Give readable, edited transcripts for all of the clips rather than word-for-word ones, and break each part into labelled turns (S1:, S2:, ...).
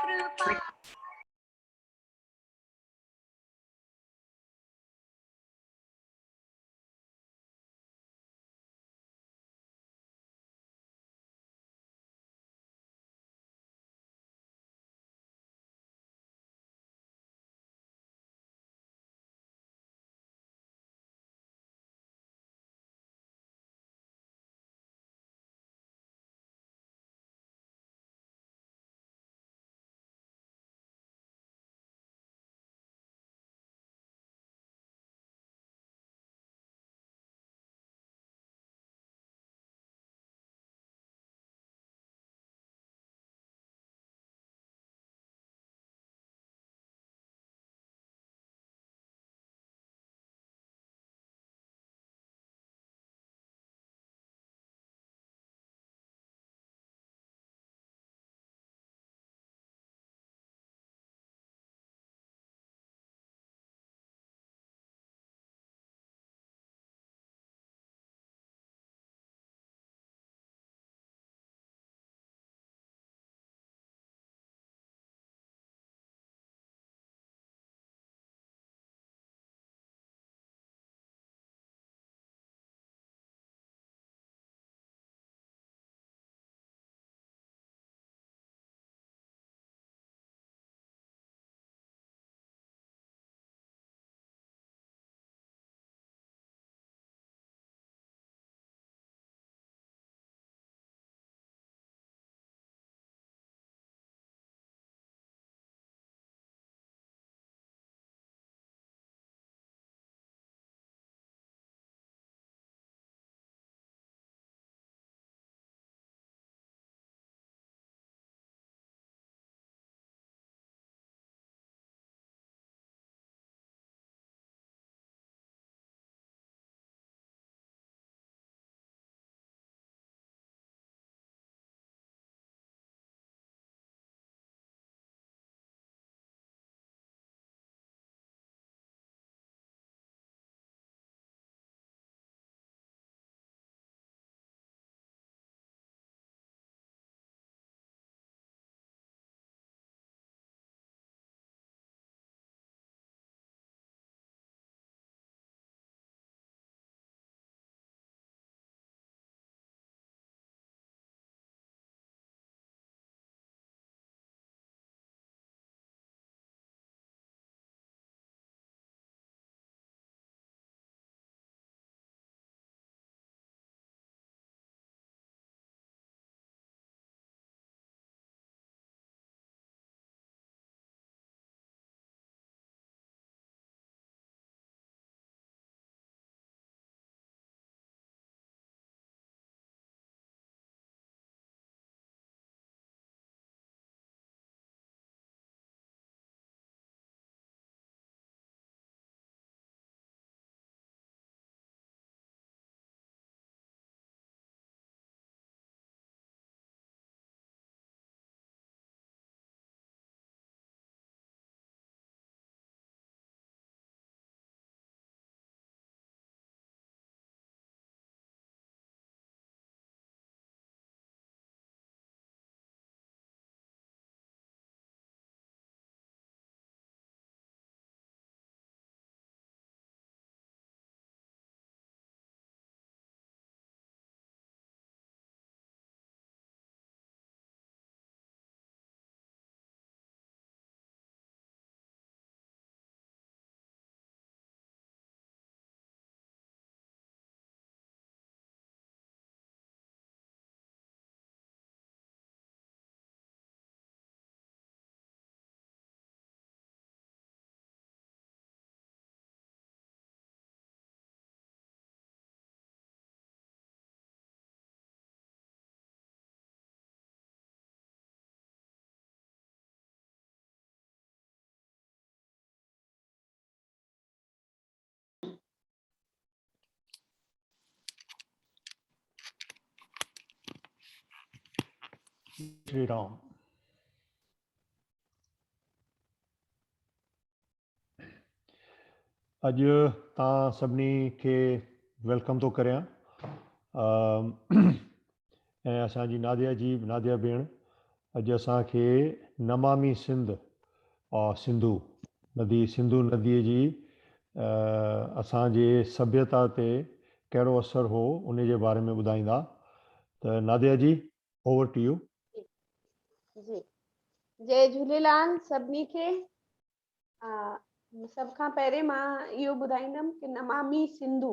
S1: कृपा
S2: श्री राम। अज तां सभिनी खे वेलकम थो करियां। ऐं असांजी नादिया जी, नादिया भेण अॼु असांखे नमामि सिंधु नदीअ जी असांजे सभ्यता ते कहिड़ो असरु हो उन जे बारे में ॿुधाईंदा। त नादिया जी, ओवर टू यू।
S1: जी, जय झूलेलाल सभिनी खे। सभ खां पहिरें मां इहो ॿुधाईंदमि कि नमामि सिंधु,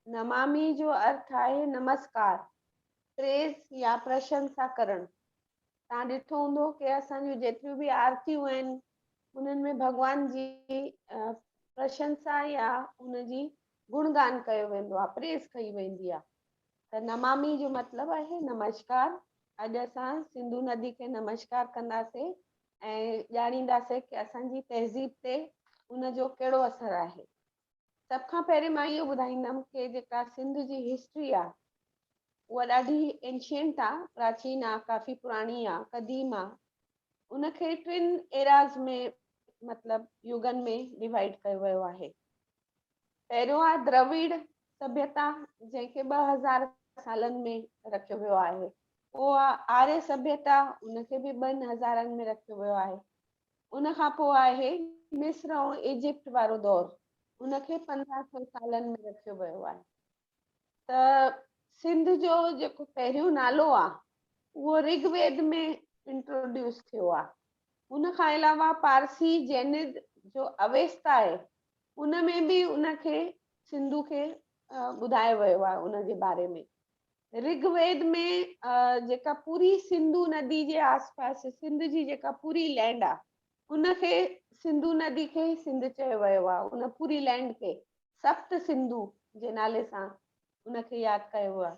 S1: नमामि जो अर्थ आहे नमस्कार, प्रेज़ या प्रशंसा करणु। तव्हां ॾिठो हूंदो कि असांजूं जेतिरियूं बि आरतियूं आहिनि उन्हनि में भॻवान जी प्रशंसा या उनजी गुणगान कयो वेंदो आहे, प्रेज़ कई वेंदी आहे। त नमामि जो मतिलबु आहे नमस्कार। अॼु असां सिंधु नदी खे नमस्कार कंदासीं ऐं ॼाणींदासीं कि असांजी तहज़ीब ते उनजो कहिड़ो असरु आहे। सभ खां पहिरीं मां इहो ॿुधाईंदमि कि जेका सिंध जी हिस्ट्री आहे उहा ॾाढी एंशियंट आहे, प्राचीन आहे, काफ़ी पुराणी आहे, क़दीम आहे। उनखे टिन एराज़ में मतिलबु युगनि में डिवाइड कयो वियो आहे। पहिरियों आहे द्रविड़ सभ्यता, जंहिंखे 2000 सालनि में रखियो वियो आहे। पोइ आहे आर्य सभ्यता, उनखे बि 2000 में रखियो वियो आहे। उन खां पोइ आहे मिस्र ऐं इजिप्ट वारो दौरु, उनखे 1500 सालनि में रखियो वियो आहे। त सिंध जो जेको पहिरियों नालो आहे उहो ऋग्वेद में इंट्रोड्यूस थियो आहे। उन खां अलावा पारसी जैनिद जो अवेस्ता आहे उन में बि उनखे सिंधु खे ॿुधायो वियो आहे। उनजे बारे में ऋग्वेद में जेका पूरी सिंधु नदी जे आसपास सिंध जी जेका पूरी लैंड आहे उनखे सिंधु नदी खे ई सिंध चयो वियो आहे। उन पूरी लैंड खे सप्त सिंधु जे नाले सां उनखे यादि कयो आहे।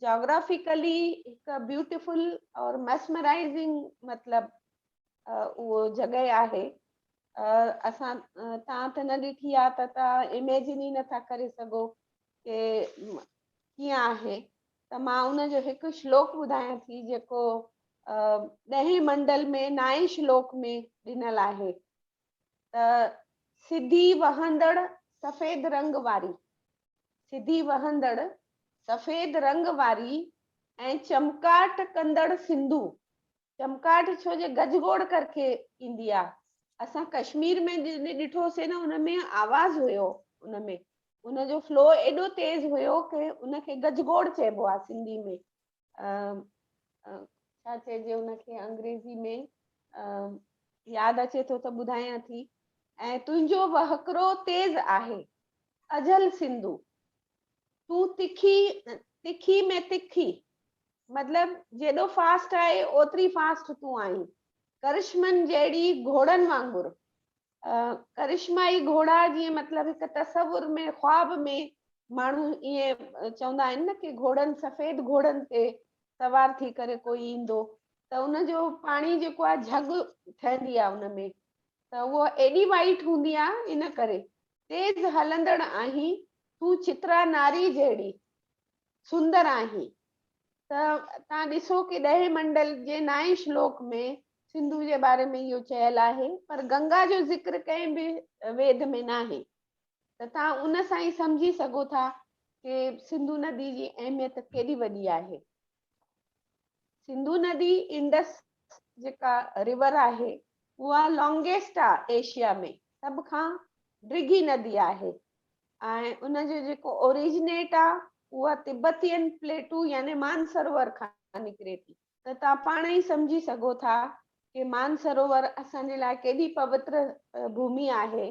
S1: जोग्राफिकली हिकु ब्यूटिफुल और mesmerizing मतिलबु उहो जॻह आहे। तव्हां त न ॾिठी आहे त तव्हां इमेजिन ई नथा करे सघो कि कीअं आहे। त मां उनजो हिकु श्लोक ॿुधायां थी जेको 10 मंडल में 9 श्लोक में ॾिनल आहे। त सिधी वहंदड़ सफ़ेद रंग वारी, सिधी वहंदड़ सफ़ेद रंग वारी ऐं चमकाट कंदड़ सिंधु। चमकाट छो जे गजगोड़ करके ईंदी आहे। असां कश्मीर में ॾिठोसीं न, उन में आवाज़ हुयो, उनमें उनजो फ्लो एॾो तेज हुयो कि उनखे गजगोड़ चइबो आहे सिंधी में। छा चइजे उनखे अंग्रेजी में, यादि अचे थो त ॿुधायां थी। ऐं तुंहिंजो वहकरो तेज आहे अजल सिंधु, तूं तिखी में तिखी, मतिलबु जेॾो फास्ट आहे ओतिरी फास्ट तूं आहीं। करिश्मनि जहिड़ी घोड़नि वांगुरु, करिश्माई घोड़ा जीअं मतिलबु हिकु तसवुर में ख्वाब में माण्हू ईअं चवंदा आहिनि न कि घोड़नि सफ़ेद घोड़नि ते सवार थी करे कोई ईंदो, त उनजो पाणी जेको आहे झग ठहंदी आहे उनमें, त उहा एॾी वाइट हूंदी आहे। इन करे तेज हलंदड़ आहीं तूं चित्रा नारी जहिड़ी सुंदर आहीं। त तव्हां ॾिसो कि 10 मंडल जे 9 श्लोक में सिंधु जे बारे में इहो चयल आहे, पर गंगा जो ज़िक्र कंहिं बि वेद में न आहे। त तव्हां उन सां ई सम्झी सघो था कि सिंधु नदी जी अहमियत केॾी वॾी आहे। सिंधु नदी इंडस जेका रिवर आहे उहा लॉन्गेस्ट आहे एशिया में, सभ खां डिघी नदी आहे। ऐं उनजो जेको ओरिजिनेट आहे उहा तिब्बतियन प्लेटू यानी मानसरोवर खां निकिरे थी। त तव्हां पाण ई सम्झी सघो था कि मानसरोवर असांजे लाइ केॾी पवित्र भूमि आहे।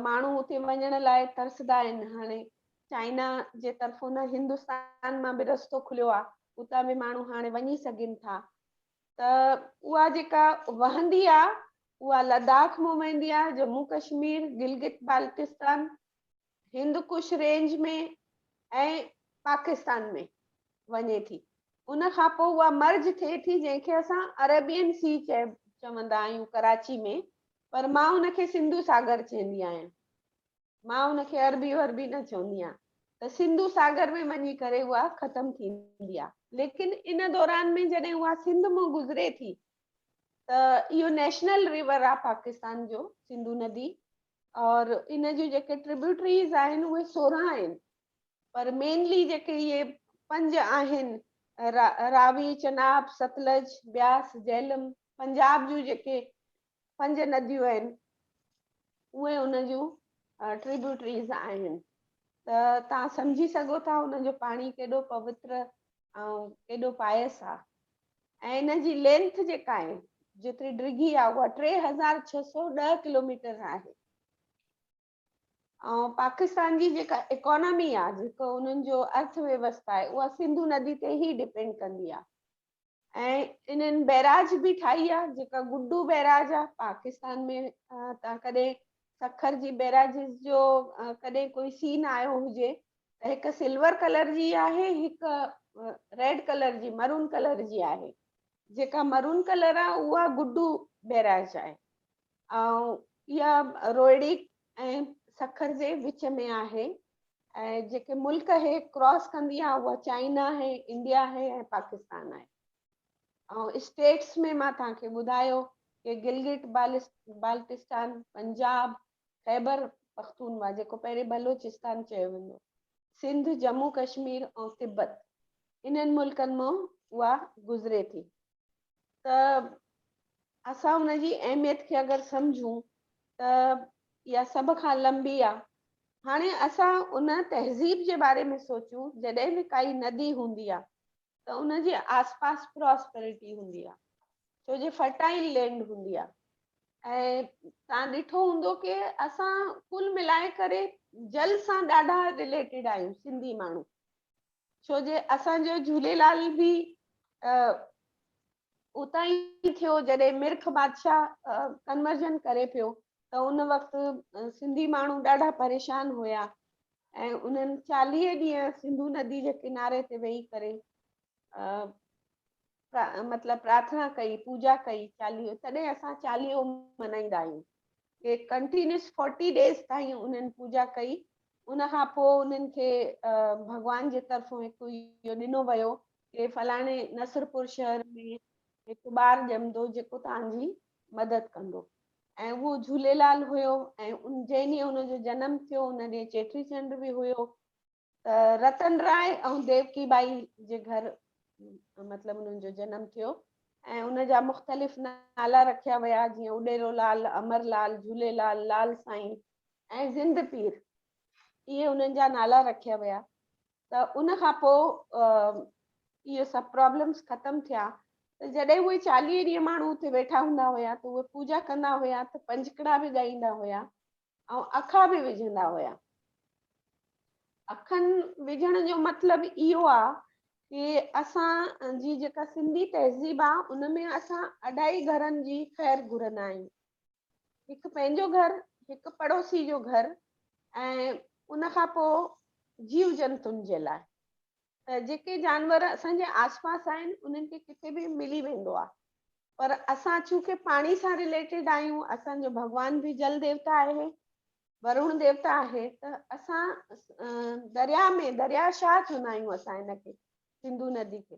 S1: माण्हू उते वञण लाइ तरसदा आहिनि। हाणे चाइना जे तरफ़ों न हिंदुस्तान मां बि रस्तो खुलियो आहे, उतां बि माण्हू हाणे वञी सघनि था। त उहा जेका वहंदी आहे उहा लद्दाख में वेंदी आहे, जम्मू कश्मीर, गिलगित बाल्टिस्तान, हिंद कुश रेंज में ऐं पाकिस्तान में वञे थी। उन खां पोइ उहा मर्ज थिए थी, जंहिंखे असां अरेबियन सी चवंदा आहियूं कराची में, पर मां उनखे सिंधु सागर चवंदी आहियां। मां उनखे अरबी वरबी न चवंदी आहियां। त सिंधु सागर में वञी करे उहा ख़तम थींदी आहे। लेकिन इन दौरान में जॾहिं उहा सिंध मां गुज़रे थी त इहो नेशनल रिवर आहे पाकिस्तान जो, सिंधु नदी। और इन जूं जेके ट्रिब्यूटरीज़ आहिनि उहे 16 आहिनि, पर मेनली जेके इहे 5 आहिनि रावी, चनाब, सतलज, ब्यास, झेलम, पंजाब जूं जेके 5 नदियूं आहिनि उहे उन जूं ट्रिब्यूटरीज़ आहिनि। त तव्हां सम्झी सघो था उन जो पाणी केॾो पवित्र ऐं केॾो पायस आहे। ऐं इन जी लेंथ जेका आहे जेतिरी डिघी आहे उहा 3610 किलोमीटर आहे। ऐं पाकिस्तान जी जेका इकोनॉमी आहे, जेको उन्हनि जो अर्थव्यवस्था आहे, उहा सिंधु नदी ते ई डिपेंड कंदी आहे। ऐं इन्हनि बैराज बि ठाही आहे, जेका गुड्डू बैराज आहे पाकिस्तान में। तव्हां कॾहिं सखर जी बैराजिस जो कॾहिं कोई सीन आयो हुजे त हिकु सिल्वर कलर जी आहे, हिकु रेड कलर जी, मरून कलर जी आहे। जेका मरून कलर आहे उहा गुड्डू बैराज आहे ऐं इहा रोहिड़ी ऐं सखर जे विच में आहे। ऐं जेके मुल्क हे क्रॉस कंदी आहे उहा चाइना आहे, इंडिया आहे ऐं पाकिस्तान आहे। ऐं स्टेट्स में मां तव्हांखे ॿुधायो कि गिलगिट बाल्टिस्तान, पंजाब, खैबर पख्तूनवा जेको पहिरें बलोचिस्तान चयो वेंदो, सिंध, जम्मू कश्मीर ऐं तिब्बत, इन्हनि मुल्कनि मां उहा गुज़रे थी। त असां हुनजी अहमियत खे अगरि सम्झूं त इहा सभ खां लंबी आहे। हाणे असां उन तहज़ीब जे बारे में सोचूं, जॾहिं बि काई नदी हूंदी आहे त उनजे आसपास प्रॉस्पेरिटी हूंदी आहे, छो जो फर्टाइल लैंड हूंदी आहे। ऐं तव्हां ॾिठो हूंदो कि असां कुल मिलाए करे जल सां ॾाढा रिलेटेड आहियूं सिंधी माण्हू, छो जे असांजो झूलेलाल बि उतां ई थियो जॾहिं मिर्ख बादशाह कन्वर्जन करे पियो त उन वक़्तु सिंधी माण्हू ॾाढा परेशान हुया ऐं उन्हनि 40 ॾींहं सिंधु नदी जे किनारे ते वेही करे मतिलबु प्रार्थना कई, पूजा कई 40। तॾहिं असां 40 मनाईंदा आहियूं कि कंटिन्यूस 40 डेज़ ताईं उन्हनि पूजा कई। उन खां पोइ उन्हनि खे भॻवान जे तरफ़ां हिकु इहो ॾिनो वियो कि फलाणे नसरपुर शहर में हिकु ॿारु ॼमंदो जेको तव्हांजी मदद कंदो। ऐं उहो झूलेलाल हुयो। ऐं जंहिं ॾींहुं उनजो जनमु थियो उन ॾींहुं चेटी चंड बि हुयो। त रतन राय ऐं देवकी बाई जे घर मतिलबु उन्हनि जो जनमु थियो ऐं उनजा मुख़्तलिफ़ नाला रखिया विया, जीअं उॾेरोलाल, अमरलाल, झूलेलाल, लाल साईं ऐं ज़िंद पीर, इहे उन्हनि जा नाला रखिया विया। त उन खां पोइ इहे सभु प्रॉब्लम्स ख़तमु थिया। त जॾहिं उहे 40 ॾींहं माण्हू हुते वेठा हूंदा हुया त उहे पूजा कंदा हुया, त पंजकड़ा बि ॻाईंदा हुया ऐं अखा बि विझंदा हुया। अखनि विझण जो मतिलबु इहो आहे कि असांजी जेका सिंधी तहज़ीब आहे उन में असां अढाई घरनि जी ख़ैर घुरंदा आहियूं, हिकु पंहिंजो घर, हिकु पड़ोसी जो घर ऐं उन खां पोइ जीव जंतुनि जे लाइ। त जेके जानवर असांजे आसपास आहिनि उन्हनि खे किथे बि मिली वेंदो आहे, पर असां चूंकि पाणी सां रिलेटेड आहियूं, असांजो भॻवान बि जल देवता आहे, वरुण देवता आहे, त असां दरिया में, दरिया शाह चवंदा आहियूं असां हिनखे सिंधु नदी खे।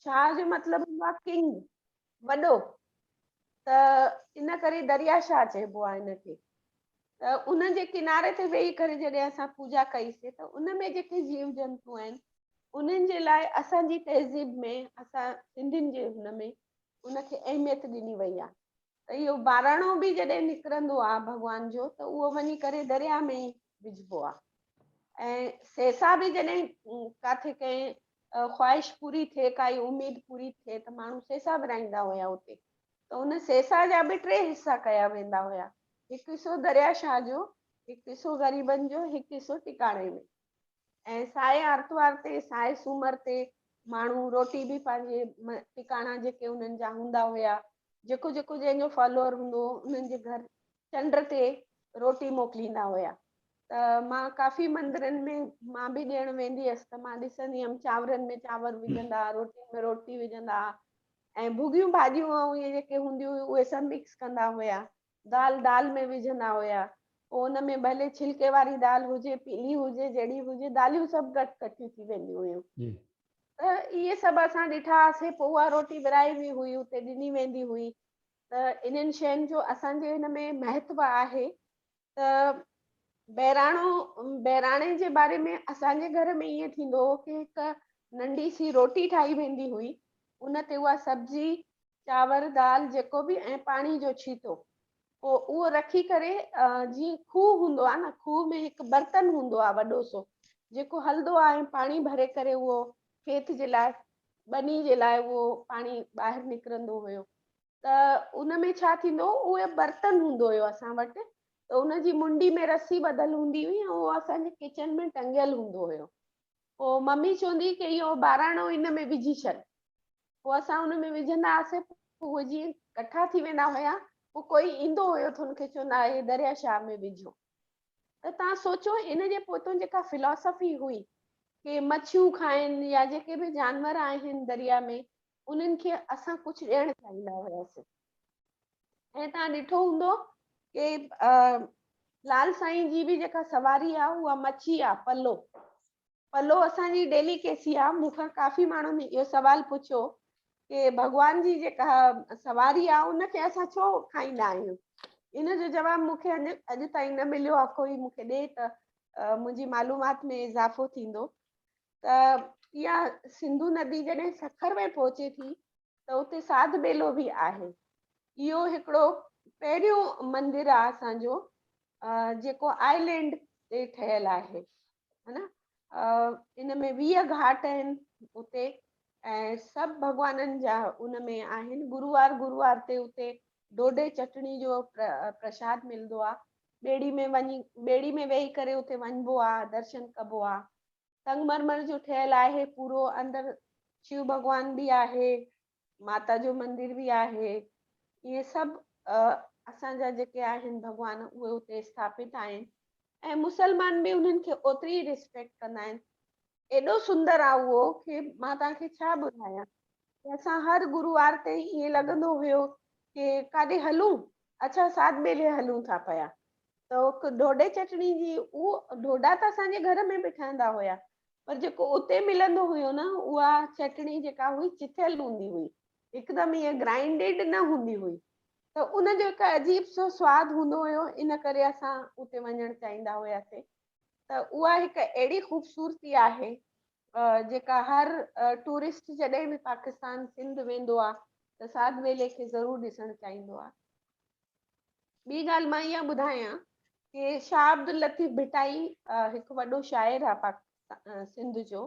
S1: शाह जो मतिलबु हूंदो आहे किंग, वॾो। त इन करे दरिया शाह चइबो आहे हिनखे। त उन जे किनारे ते वेही करे जॾहिं असां पूजा कईसीं त उन में जेके जीव जंतु आहिनि उन्हनि जे लाइ असांजी तहज़ीब में, असां सिंधियुनि जे हुन में उनखे अहमियत ॾिनी वई आहे। त इहो बहिराणो बि जॾहिं निकिरंदो आहे भॻवान जो त उहो वञी करे दरिया में ई विझिबो आहे। ऐं सेसा बि जॾहिं किथे कंहिं ख़्वाहिश पूरी थिए, काई उमेदु पूरी थिए त माण्हू सेसा विराईंदा हुया उते। त उन सेसा जा बि 3 हिसा कया वेंदा हुया, हिकु हिसो दरिया शाह जो, हिकु हिसो ग़रीबनि जो, हिकु हिसो टिकाणे में। ऐं साए आर्तवार ते, साए सूमर ते माण्हू रोटी बि पंहिंजे टिकाणा जेके उन्हनि जा हूंदा हुया, जेको जेको जंहिंजो फॉलोअर हूंदो उन्हनि जे घर चंड ते रोटी मोकिलींदा हुया। त मां काफ़ी मंदरनि में मां बि ॾियणु वेंदी हुअसि त मां ॾिसंदी हुअमि चांवरनि में चांवर विझंदा, रोटी में रोटी विझंदा ऐं भुॻियूं भाॼियूं ऐं इहे जेके हूंदियूं हुयूं उहे सभु मिक्स कंदा हुया, दाल में विझंदा हुया। पोइ उन में भले छिलके वारी दाल हुजे, पीली हुजे, जहिड़ी हुजे, दालियूं सभु कटियूं थी वेंदियूं हुयूं। त इहे सभु असां ॾिठासीं। पोइ उहा रोटी विराई बि हुई, उते ॾिनी वेंदी हुई। त इन्हनि शयुनि जो असांजे हिन में महत्व आहे। त बहिराणे जे बारे में असांजे घर में ईअं थींदो हो कि हिकु नंढी सी रोटी ठाही वेंदी हुई, उन ते उहा सब्जी चांवर दाल जेको बि ऐं पाणी जो छीतो, पोइ उहो रखी करे जीअं खूह हूंदो आहे न, खूह में हिकु बर्तन हूंदो आहे वॾो सो, जेको हलंदो आहे, पाणी भरे करे उहो खेत जे लाइ बनी जे लाइ उहो पाणी ॿाहिरि निकिरंदो हुयो। त उन में छा थींदो, उहे बर्तन हूंदो हुयो असां वटि, त उनजी मुंडी में रसी ॿधल हूंदी हुई ऐं उहो असांजे किचन में टंगियल हूंदो हुयो। पोइ मम्मी चवंदी की इहो ॿाराणो इन में विझी छॾ, पोइ असां उन में विझंदा हुआसीं, पोइ उहे जीअं कठा थी वेंदा हुया, पोइ कोई ईंदो हुयो त हुनखे चवंदा हे दरिया शाह में विझो। त तव्हां सोचो इन जे पोइतों जेका फिलॉसफी हुई कि मच्छियूं खाइनि या जेके बि जानवर आहिनि दरिया में, उन्हनि खे असां कुझु ॾियणु चाहींदा हुआसीं। ऐं तव्हां ॾिठो हूंदो कि लाल साईं जी बि जेका सवारी आहे उहा मच्छी आहे, पलो। पलो असांजी डेलीकेसी आहे। मूंखां काफ़ी माण्हुनि इहो सुवाल पुछियो कि भॻवान जी जेका सवारी आहे उनखे असां छो खाईंदा आहियूं। इन जो जवाबु मूंखे अॼु ताईं न मिलियो आहे, कोई मूंखे ॾिए त मुंहिंजी मालूमात में इज़ाफ़ो थींदो। त इहा सिंधु नदी जॾहिं सखर में पहुचे थी त उते साध बेलो बि आहे। इहो हिकिड़ो पहिरियों मंदिर आहे असांजो जेको आइलैंड ते ठहियल आहे, है न। इन में 20 घाट आहिनि उते, ऐं सभु भॻवाननि जा उन में आहिनि। गुरुवार ते उते ॾोॾे चटणी जो प्रसाद मिलंदो आहे। ॿेड़ी में वेही करे उते वञिबो आहे, दर्शन कबो आहे। संगमरमर जो ठहियल आहे पूरो, अंदरि शिव भॻवान बि आहे, माता जो मंदिर बि आहे। इहे सभु असांजा जेके आहिनि भॻवान उहे उते स्थापित आहिनि, ऐं मुसलमान बि उन्हनि खे ओतिरी रिस्पेक्ट कंदा आहिनि। एॾो सुंदर आहे उहो कि मां तव्हांखे छा ॿुधायां। असां हर गुरुवार ते ईअं लॻंदो हुयो कि काॾे हलूं, अच्छा साध बेले हलूं था पिया। त ॾोॾे चटणी जी उहो ॾोॾा त असांजे घर में बि ठहंदा हुया, पर जेको उते मिलंदो हुयो न, उहा चटणी जेका हुई चिथियल हूंदी हुई, हिकदमि ईअं ग्राइंडेड न हूंदी हुई। त उनजो हिकु अजीब सो स्वादु हूंदो हुयो, इन करे असां उते वञणु चाहींदा हुआसीं। त उहा हिकु अहिड़ी ख़ूबसूरती आहे जेका हर टूरिस्ट जॾहिं बि पाकिस्तान सिंध वेंदो आहे त साध बेले खे ज़रूरु ॾिसणु चाहींदो आहे। ॿी ॻाल्हि मां इहा ॿुधायां कि शाह अब्दुल लतीफ़ भिटाई हिकु वॾो शाइर आहे सिंध जो।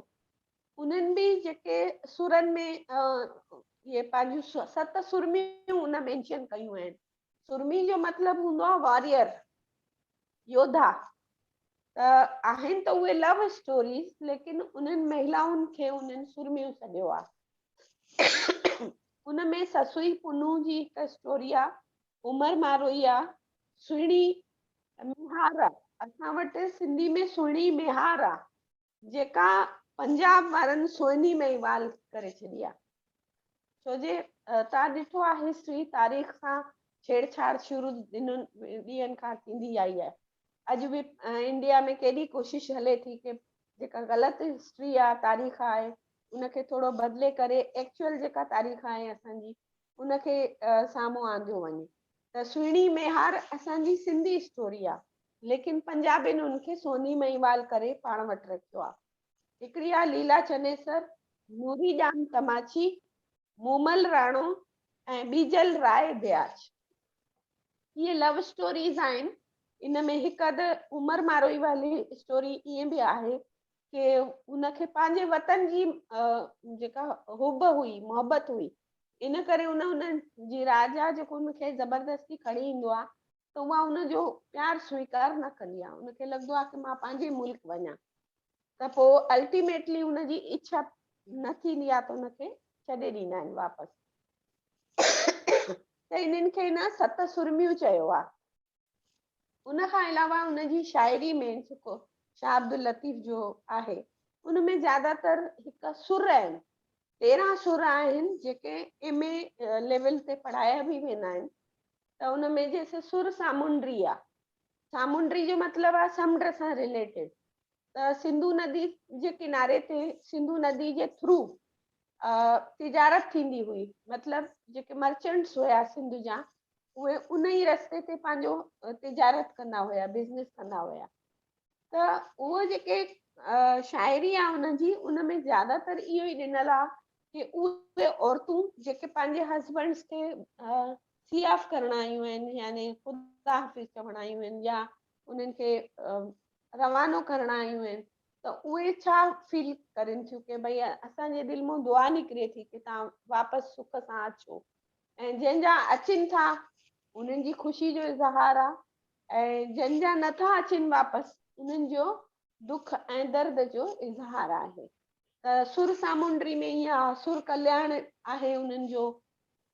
S1: उन्हनि बि जेके सुरनि में इहे पंहिंजूं 7 सुरमियूं उन मेंशन कयूं आहिनि। सुरमी जो मतिलबु हूंदो आहे वॉरियर, योद्धा। त आहिनि त उहे लव स्टोरीज़, लेकिन उन्हनि महिलाउनि खे उन्हनि सुरमियूं सॾियो आहे। उन में ससुई पुनू जी हिकु स्टोरी आहे, उमर मारोई आहे, सुहिणी मेहार आहे। असां वटि सिंधी में सुहिणी मेहार आहे, जेका पंजाब वारनि सोहिनी महिवाल करे छॾी आहे। छो जे तव्हां ॾिठो आहे हिस्ट्री, तारीख़ सां छेड़छाड़ शुरू ॾींहंनि खां थींदी आई आहे। अॼु बि इंडिया में केॾी कोशिशि हले थी कि जेका ग़लति हिस्ट्री आहे, तारीख़ आहे, उनखे थोरो बदिले करे एक्चुअल जेका तारीख़ आहे असांजी उनखे साम्हूं आंदियो वञे। त सुहिणी मेहार असांजी सिंधी स्टोरी आहे, लेकिन पंजाबियुनि उनखे सोनी महिवाल करे पाण वटि रखियो आहे। हिकिड़ी आहे लीला चनेसर, नूरी जान तमाची, मूमल राणो ऐं बीजल राय ब्याज। इहे लव स्टोरीज़ आहिनि। इन में हिकु अधु उमर मारोई वाली स्टोरी ईअं बि आहे कि उनखे पंहिंजे वतन जी जेका हुब हुई, मोहबत हुई, इन करे उनजी राजा जेको उनखे ज़बरदस्ती खणी ईंदो आहे त उहा उनजो प्यारु स्वीकार न कंदी आहे। उनखे लॻंदो आहे कि मां पंहिंजे मुल्क वञा। त पोइ अल्टीमेटली उनजी इच्छा न थींदी आहे त उनखे छॾे ॾींदा आहिनि वापसि। त इन्हनि खे न 7 सुरमियूं चयो आहे। उन खां अलावा उनजी शाइरी में जेको शाह अब्दुल लतीफ़ जो आहे, उन में ज़्यादातर हिकु सुर आहिनि, 13 सुर आहिनि जेके MA लेवल ते पढ़ाया बि वेंदा आहिनि। त उन में जैसे सुर सामुंडी आहे, सामुंडी जो मतिलबु आहे समुंड सां रिलेटेड। त सिंधु नदी जे किनारे ते सिंधु नदी जे थ्रू तिजारत थींदी हुई, मतिलबु जेके मर्चेंट्स हुया सिंध जा, उहे उन ई रस्ते ते पंहिंजो तिजारत कंदा हुया, बिज़नेस कंदा हुया। त उहे जेके शाइरी आहे हुनजी, उन में ज़्यादातर इहो ई ॾिनल आहे कि उहे औरतूं जेके पंहिंजे हस्बैंड्स खे सी ऑफ करणा आयूं आहिनि, यानी ख़ुदा हाफ़िज़ चवणा आयूं आहिनि, या उन्हनि खे रवानो करणा आयूं आहिनि, त उहे छा फील करनि थियूं कि भई असांजे दिलि मां दुआ निकिरे थी कि तव्हां वापसि सुख सां अचो, ऐं जंहिंजा अचनि था उन्हनि जी ख़ुशी जो इज़हार आहे, ऐं जंहिंजा नथा अचनि वापसि उन्हनि जो दुख ऐं दर्द जो इज़हार आहे। त सुर सामुंडी में ईअं आहे, सुर कल्याण आहे उन्हनि जो।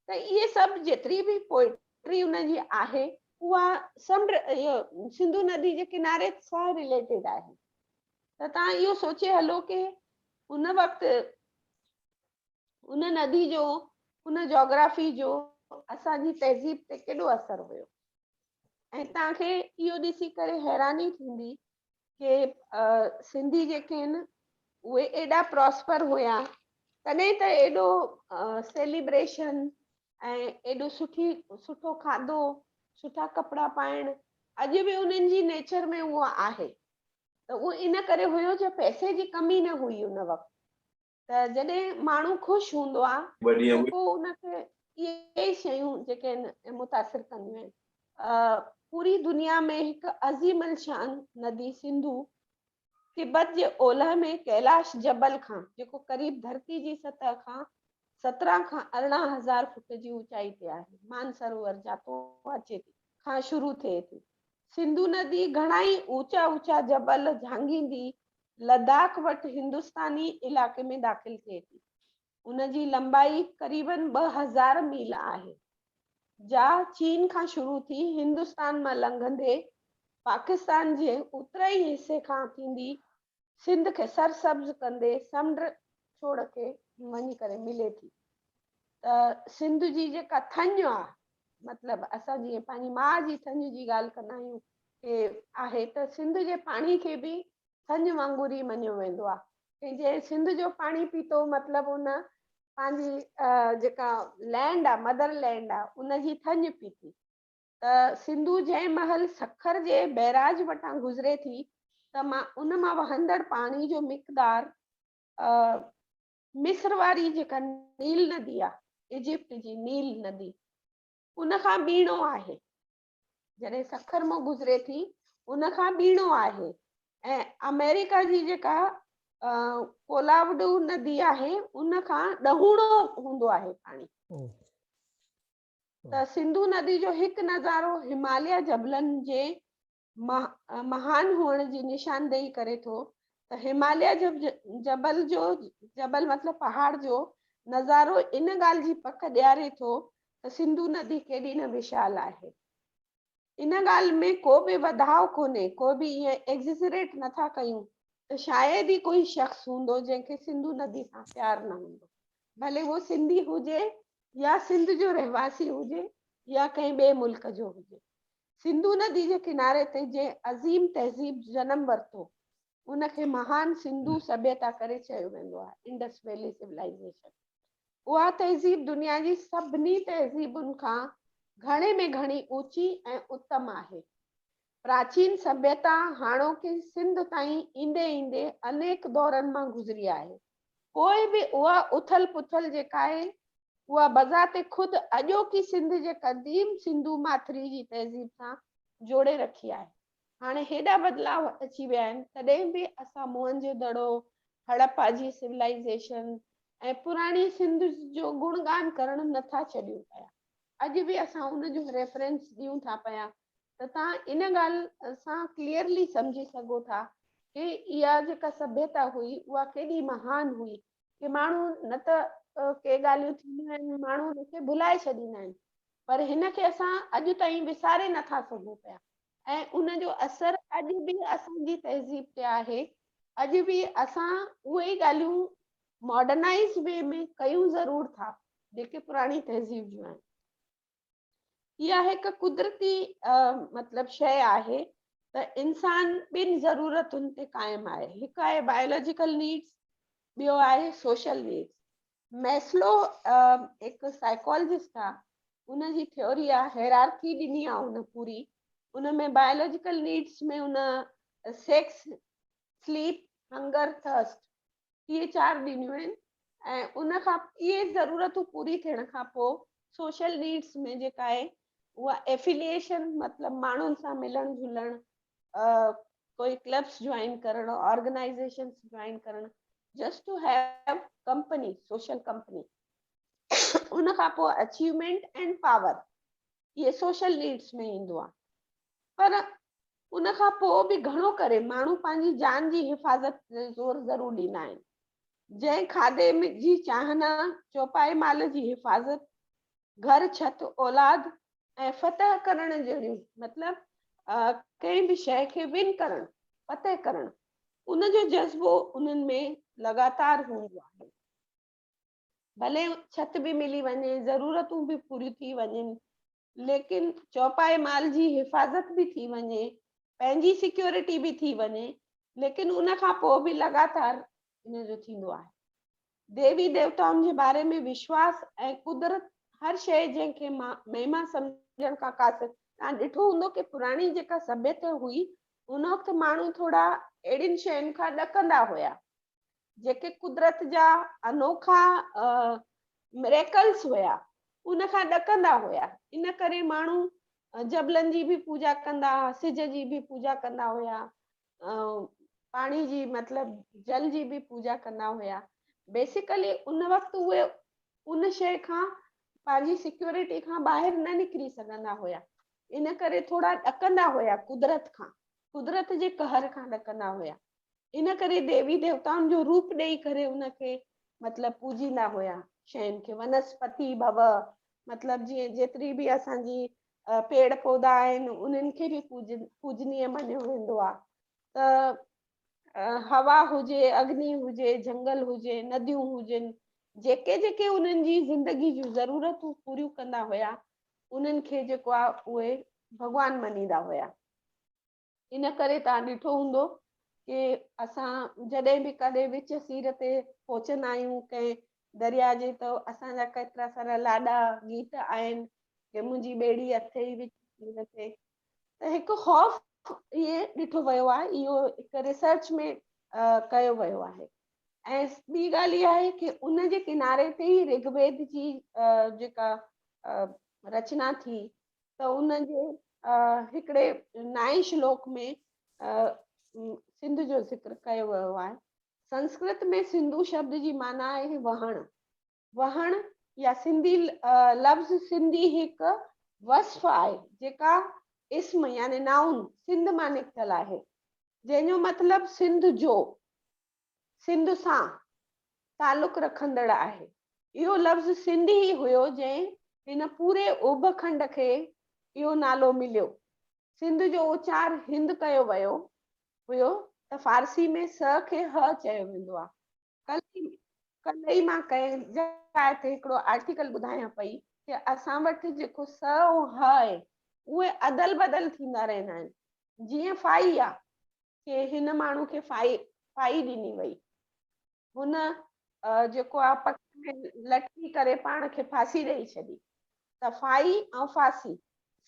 S1: त इहे सभु जेतिरी बि पोइट्री उनजी आहे उहा समुंड इहो सिंधु नदी जे किनारे सां रिलेटेड आहे। त तव्हां इहो सोचे हलो कि उन वक़्तु उन नदी जो, उन जोग्राफी जो असांजी तहज़ीब ते केॾो असरु हुयो। ऐं तव्हांखे इहो ॾिसी करे हैरानी थींदी कि सिंधी जेके आहिनि उहे एॾा प्रॉस्पर हुया, तॾहिं त एॾो सेलिब्रेशन ऐं एॾो सुठो खाधो, सुठा कपिड़ा पाइण, अॼु बि उन्हनि जी नेचर में उहो आहे। त उहो इन करे हुयो जो पैसे जी कमी न हुई उन वक़्तु। त जॾहिं माण्हू ख़ुशि हूंदो आहे त पोइ उनखे इहे शयूं जेके आहिनि मुतासिर कंदियूं आहिनि। पूरी दुनिया में हिकु अज़ीम अलशान नदी सिंधु तिब्बत जे ओलह में कैलाश जबल खां, जेको क़रीब धरती जी सतह खां 17 खां 18,000 फुट जी ऊचाई ते आहे, मानसरोवर जातो अचे थी, खां शुरू थिए थी। सिंधु नदी घणा ई ऊचा ऊचा जबल झांगींदी लद्दाख वटि हिंदुस्तानी इलाइक़े में दाख़िल थिए थी। उनजी लंबाई क़रीबन 2000 मील आहे, जा चीन खां शुरू थी हिंदुस्तान मां लंघंदे पाकिस्तान जे उत्तरी हिसे खां थींदी सिंध खे सरसब्ज कंदे समुंड छोड़ के वञी करे मिले थी। त सिंध जी जेका थञ आहे, मतिलबु असां जीअं पंहिंजी माउ जी थञ जी ॻाल्हि कंदा आहियूं कि आहे, त सिंध जे पाणी खे बि थञ वांगुरु ई मञियो वेंदो आहे कि जंहिं सिंध जो पाणी पीतो, मतिलबु उन पंहिंजी जेका लैंड आहे, मदर लैंड आहे, उनजी थञ पीती। त सिंधु जंहिं महल सखर जे बैराज वटां गुज़रे थी त उन मां वहंदड़ पाणी जो मिक़दार मिस्र वारी जेका नील नदी आहे, इजिप्ट जी नील नदी, उन खां ॿीणो आहे। जॾहिं सखर मां गुज़रे थी उन खां ॿीणो आहे। ऐं अमेरिका जी जेका कोलावडू नदी आहे उन खां ॾहूणो हूंदो आहे पाणी। त सिंधु नदी जो हिकु नज़ारो हिमालय जबलनि जे महान हुअण जी निशानदेही करे थो। त हिमालय जबल मतिलबु पहाड़ जो नज़ारो इन ॻाल्हि जी पक ॾियारे थो त सिंधु नदी केॾी न विशाल आहे। इन ॻाल्हि में को बि वधाउ कोन्हे, को बि ईअं एग्ज़िजरेट नथा कयूं त शायदि ई कोई शख़्स हूंदो जंहिंखे सिंधु नदी सां प्यार न हूंदो, भले वो सिंधी हुजे या सिंध जो रहवासी हुजे या कंहिं ॿिए मुल्क जो हुजे। सिंधु नदी जे किनारे ते जंहिं अज़ीम तहज़ीब जनम वरितो उनखे महान सिंधु सभ्यता करे चयो वेंदो आहे, इंडस वैली सिविलाइजेशन। उहा तहज़ीब दुनिया जी सभिनी तहज़ीबुनि खां घणे में घणी ऊची ऐं उत्तम आहे। प्राचीन सभ्यता हाणोकी सिंध ताईं ईंदे ईंदे अनेक दौरनि मां गुज़री आहे। कोई बि उहा उथल पुथल जेका आहे उहा बज़ाते ख़ुदि अॼोकी सिंध जे क़दीम सिंधु माथिरी जी तहज़ीब सां जोड़े रखी आहे। हाणे हेॾा बदिलाव अची विया आहिनि, तॾहिं बि असां मोहनजोदड़ो, हड़प्पा जी सिविलाइजेशन ऐं पुराणी सिंध जो गुणगान करणु नथा छॾियूं पिया। अॼु बि असां उनजो रेफरेंस ॾियूं था पिया। त तव्हां इन ॻाल्हि सां क्लियरली सम्झी सघो था कि इहा जेका सभ्यता हुई उहा केॾी महान हुई, कि माण्हू न त के ॻाल्हियूं थींदियूं आहिनि माण्हू हुनखे भुलाए छॾींदा आहिनि, पर हिन खे असां अॼु ताईं विसारे नथा सघूं पिया। ऐं उनजो असरु अॼु बि असांजी तहज़ीब ते आहे। अॼु बि असां उहे ई ॻाल्हियूं मॉडर्नाइज़ वे में कयूं ज़रूर था जेके पुराणी तहज़ीब जूं आहिनि। इहा हिकु कुदरती मतिलबु शइ आहे त इंसान ॿिनि ज़रूरतुनि ते क़ाइमु आहे। हिकु आहे बायोलॉजिकल नीड्स, ॿियो आहे सोशल नीड्स। मैस्लो हिकु साइकोलॉजिस्ट आहे, उनजी थ्योरी आहे, हेरारकी ॾिनी आहे उन पूरी। उन में बायोलॉजिकल नीड्स में उन सेक्स, स्लीप हंगर थर्स्ट, इहे 4 ॾिनियूं आहिनि। ऐं उन खां इहे ज़रूरतूं पूरी थियण खां पोइ सोशल नीड्स में जेका आहे उहा एफिलिएशन मतिलबु माण्हुनि सां मिलण जुलण, कोई क्लब्स ज्वाइन करणु, ऑर्गेनाइजेशंस ज्वाइन करणु, just to have company, social company. उन खां पोइ अचीवमेंट एंड पावर, इहे सोशल नीड्स में ईंदो आहे। पर उन खां पोइ बि घणो करे माण्हू पंहिंजी जान जी हिफ़ाज़त ते ज़ोर ज़रूरु ॾींदा आहिनि। जंहिं खाधे में जी चाहना, चौपाई माल जी हिफ़ाज़त, घर छत औलाद ऐं फतह करण जहिड़ियूं मतिलबु कंहिं बि शइ खे विन करणु, फतह करणु, उनजो जज़्बो उन्हनि में लगातार हूंदो आहे। भले छत बि मिली वञे, ज़रूरतूं बि पूरियूं थी वञनि, लेकिन चौपाई माल जी हिफ़ाज़त बि थी वञे, पंहिंजी सिक्योरिटी बि थी वञे, लेकिन उन खां पोइ बि लगातार इनजो थींदो आहे। देवी देवताउनि जे बारे में विश्वास ऐं कुदरत, हर शइ जंहिंखे महिमा सम्झण खां कासिर। तव्हां ॾिठो हूंदो कि पुराणी जेका सभ्यता हुई उन वक़्तु माण्हू थोरा अहिड़ियुनि शयुनि खां ॾकंदा हुया जेके कुदरत जा अनोखा मिरेकल्स हुया, उन खां ॾकंदा हुया। इन करे माण्हू जबलनि जी बि पूजा कंदा, सिज जी बि पूजा कंदा हुया, पाणी जी मतिलबु जल जी बि पूजा कंदा हुया। बेसिकली उन वक़्तु उहे उन शइ खां, पंहिंजी सिक्योरिटी खां ॿाहिरि न निकिरी सघंदा हुया। इन करे थोरा ॾकंदा हुया कुदरत खां, कुदरत जे कहर खां ॾकंदा हुया। इन करे देवी देवताउनि जो रूप ॾेई करे उनखे मतिलबु पूजींदा हुया शयुनि खे। वनस्पति भव, मतिलबु जीअं जेतिरी बि असांजी पेड़ पौधा आहिनि उन्हनि खे बि पूजनीय मञियो वेंदो आहे। त हवा हुजे, अग्नि हुजे, जंगल हुजे, नदियूं हुजनि, जेके जेके उन्हनि जी ज़िंदगी जूं ज़रूरतूं पूरियूं कंदा हुया, उन्हनि खे जेको आहे उहे भॻवान मञींदा हुया। इन करे तव्हां ॾिठो हूंदो कि असां जॾहिं बि कॾहिं विच सीर ते पहुचंदा आहियूं कंहिं दरिया जे, त असांजा केतिरा सारा लाॾा गीत आहिनि कि मुंहिंजी ॿेड़ी अथई विच सीर ते। त हिकु ख़ौफ़ इहे ॾिठो वियो आहे, इहो हिकु रिसर्च में कयो वियो आहे। ऐं ॿी ॻाल्हि इहा आहे कि उन जे किनारे ते ई ऋग्वेद जी जेका रचना थी, त उनजे हिकिड़े 9 श्लोक में सिंध जो ज़िक्र कयो वियो आहे। संस्कृत में सिंधु शब्द जी माना आहे वहण। वहण या सिंधी लफ़्ज़ सिंधी हिकु वस्फ़ आहे जेका इस्म यानी नाउन सिंध मां निकितल आहे, जंहिंजो मतिलबु सिंध जो, सिंध सां तालुक़ रखंदड़ आहे। इहो लफ़्ज़ सिंधी ई हुयो जंहिं हिन पूरे ओभ खंड खे इहो नालो मिलियो। सिंध जो उचार हिंद कयो वियो हुयो, त फारसी में स खे ह चयो वेंदो आहे। कल्ह ई मां कंहिं जाइ ते हिकिड़ो आर्टिकल ॿुधायां पई कि असां वटि जेको स ऐं ह आहे उहे अदल बदल थींदा रहंदा आहिनि। जीअं फाई आहे कि हिन माण्हू खे फाई ॾिनी वई, हुन जेको आहे पक में लटकी करे पाण खे फांसी ॾेई छॾी, त फाई ऐं फासी,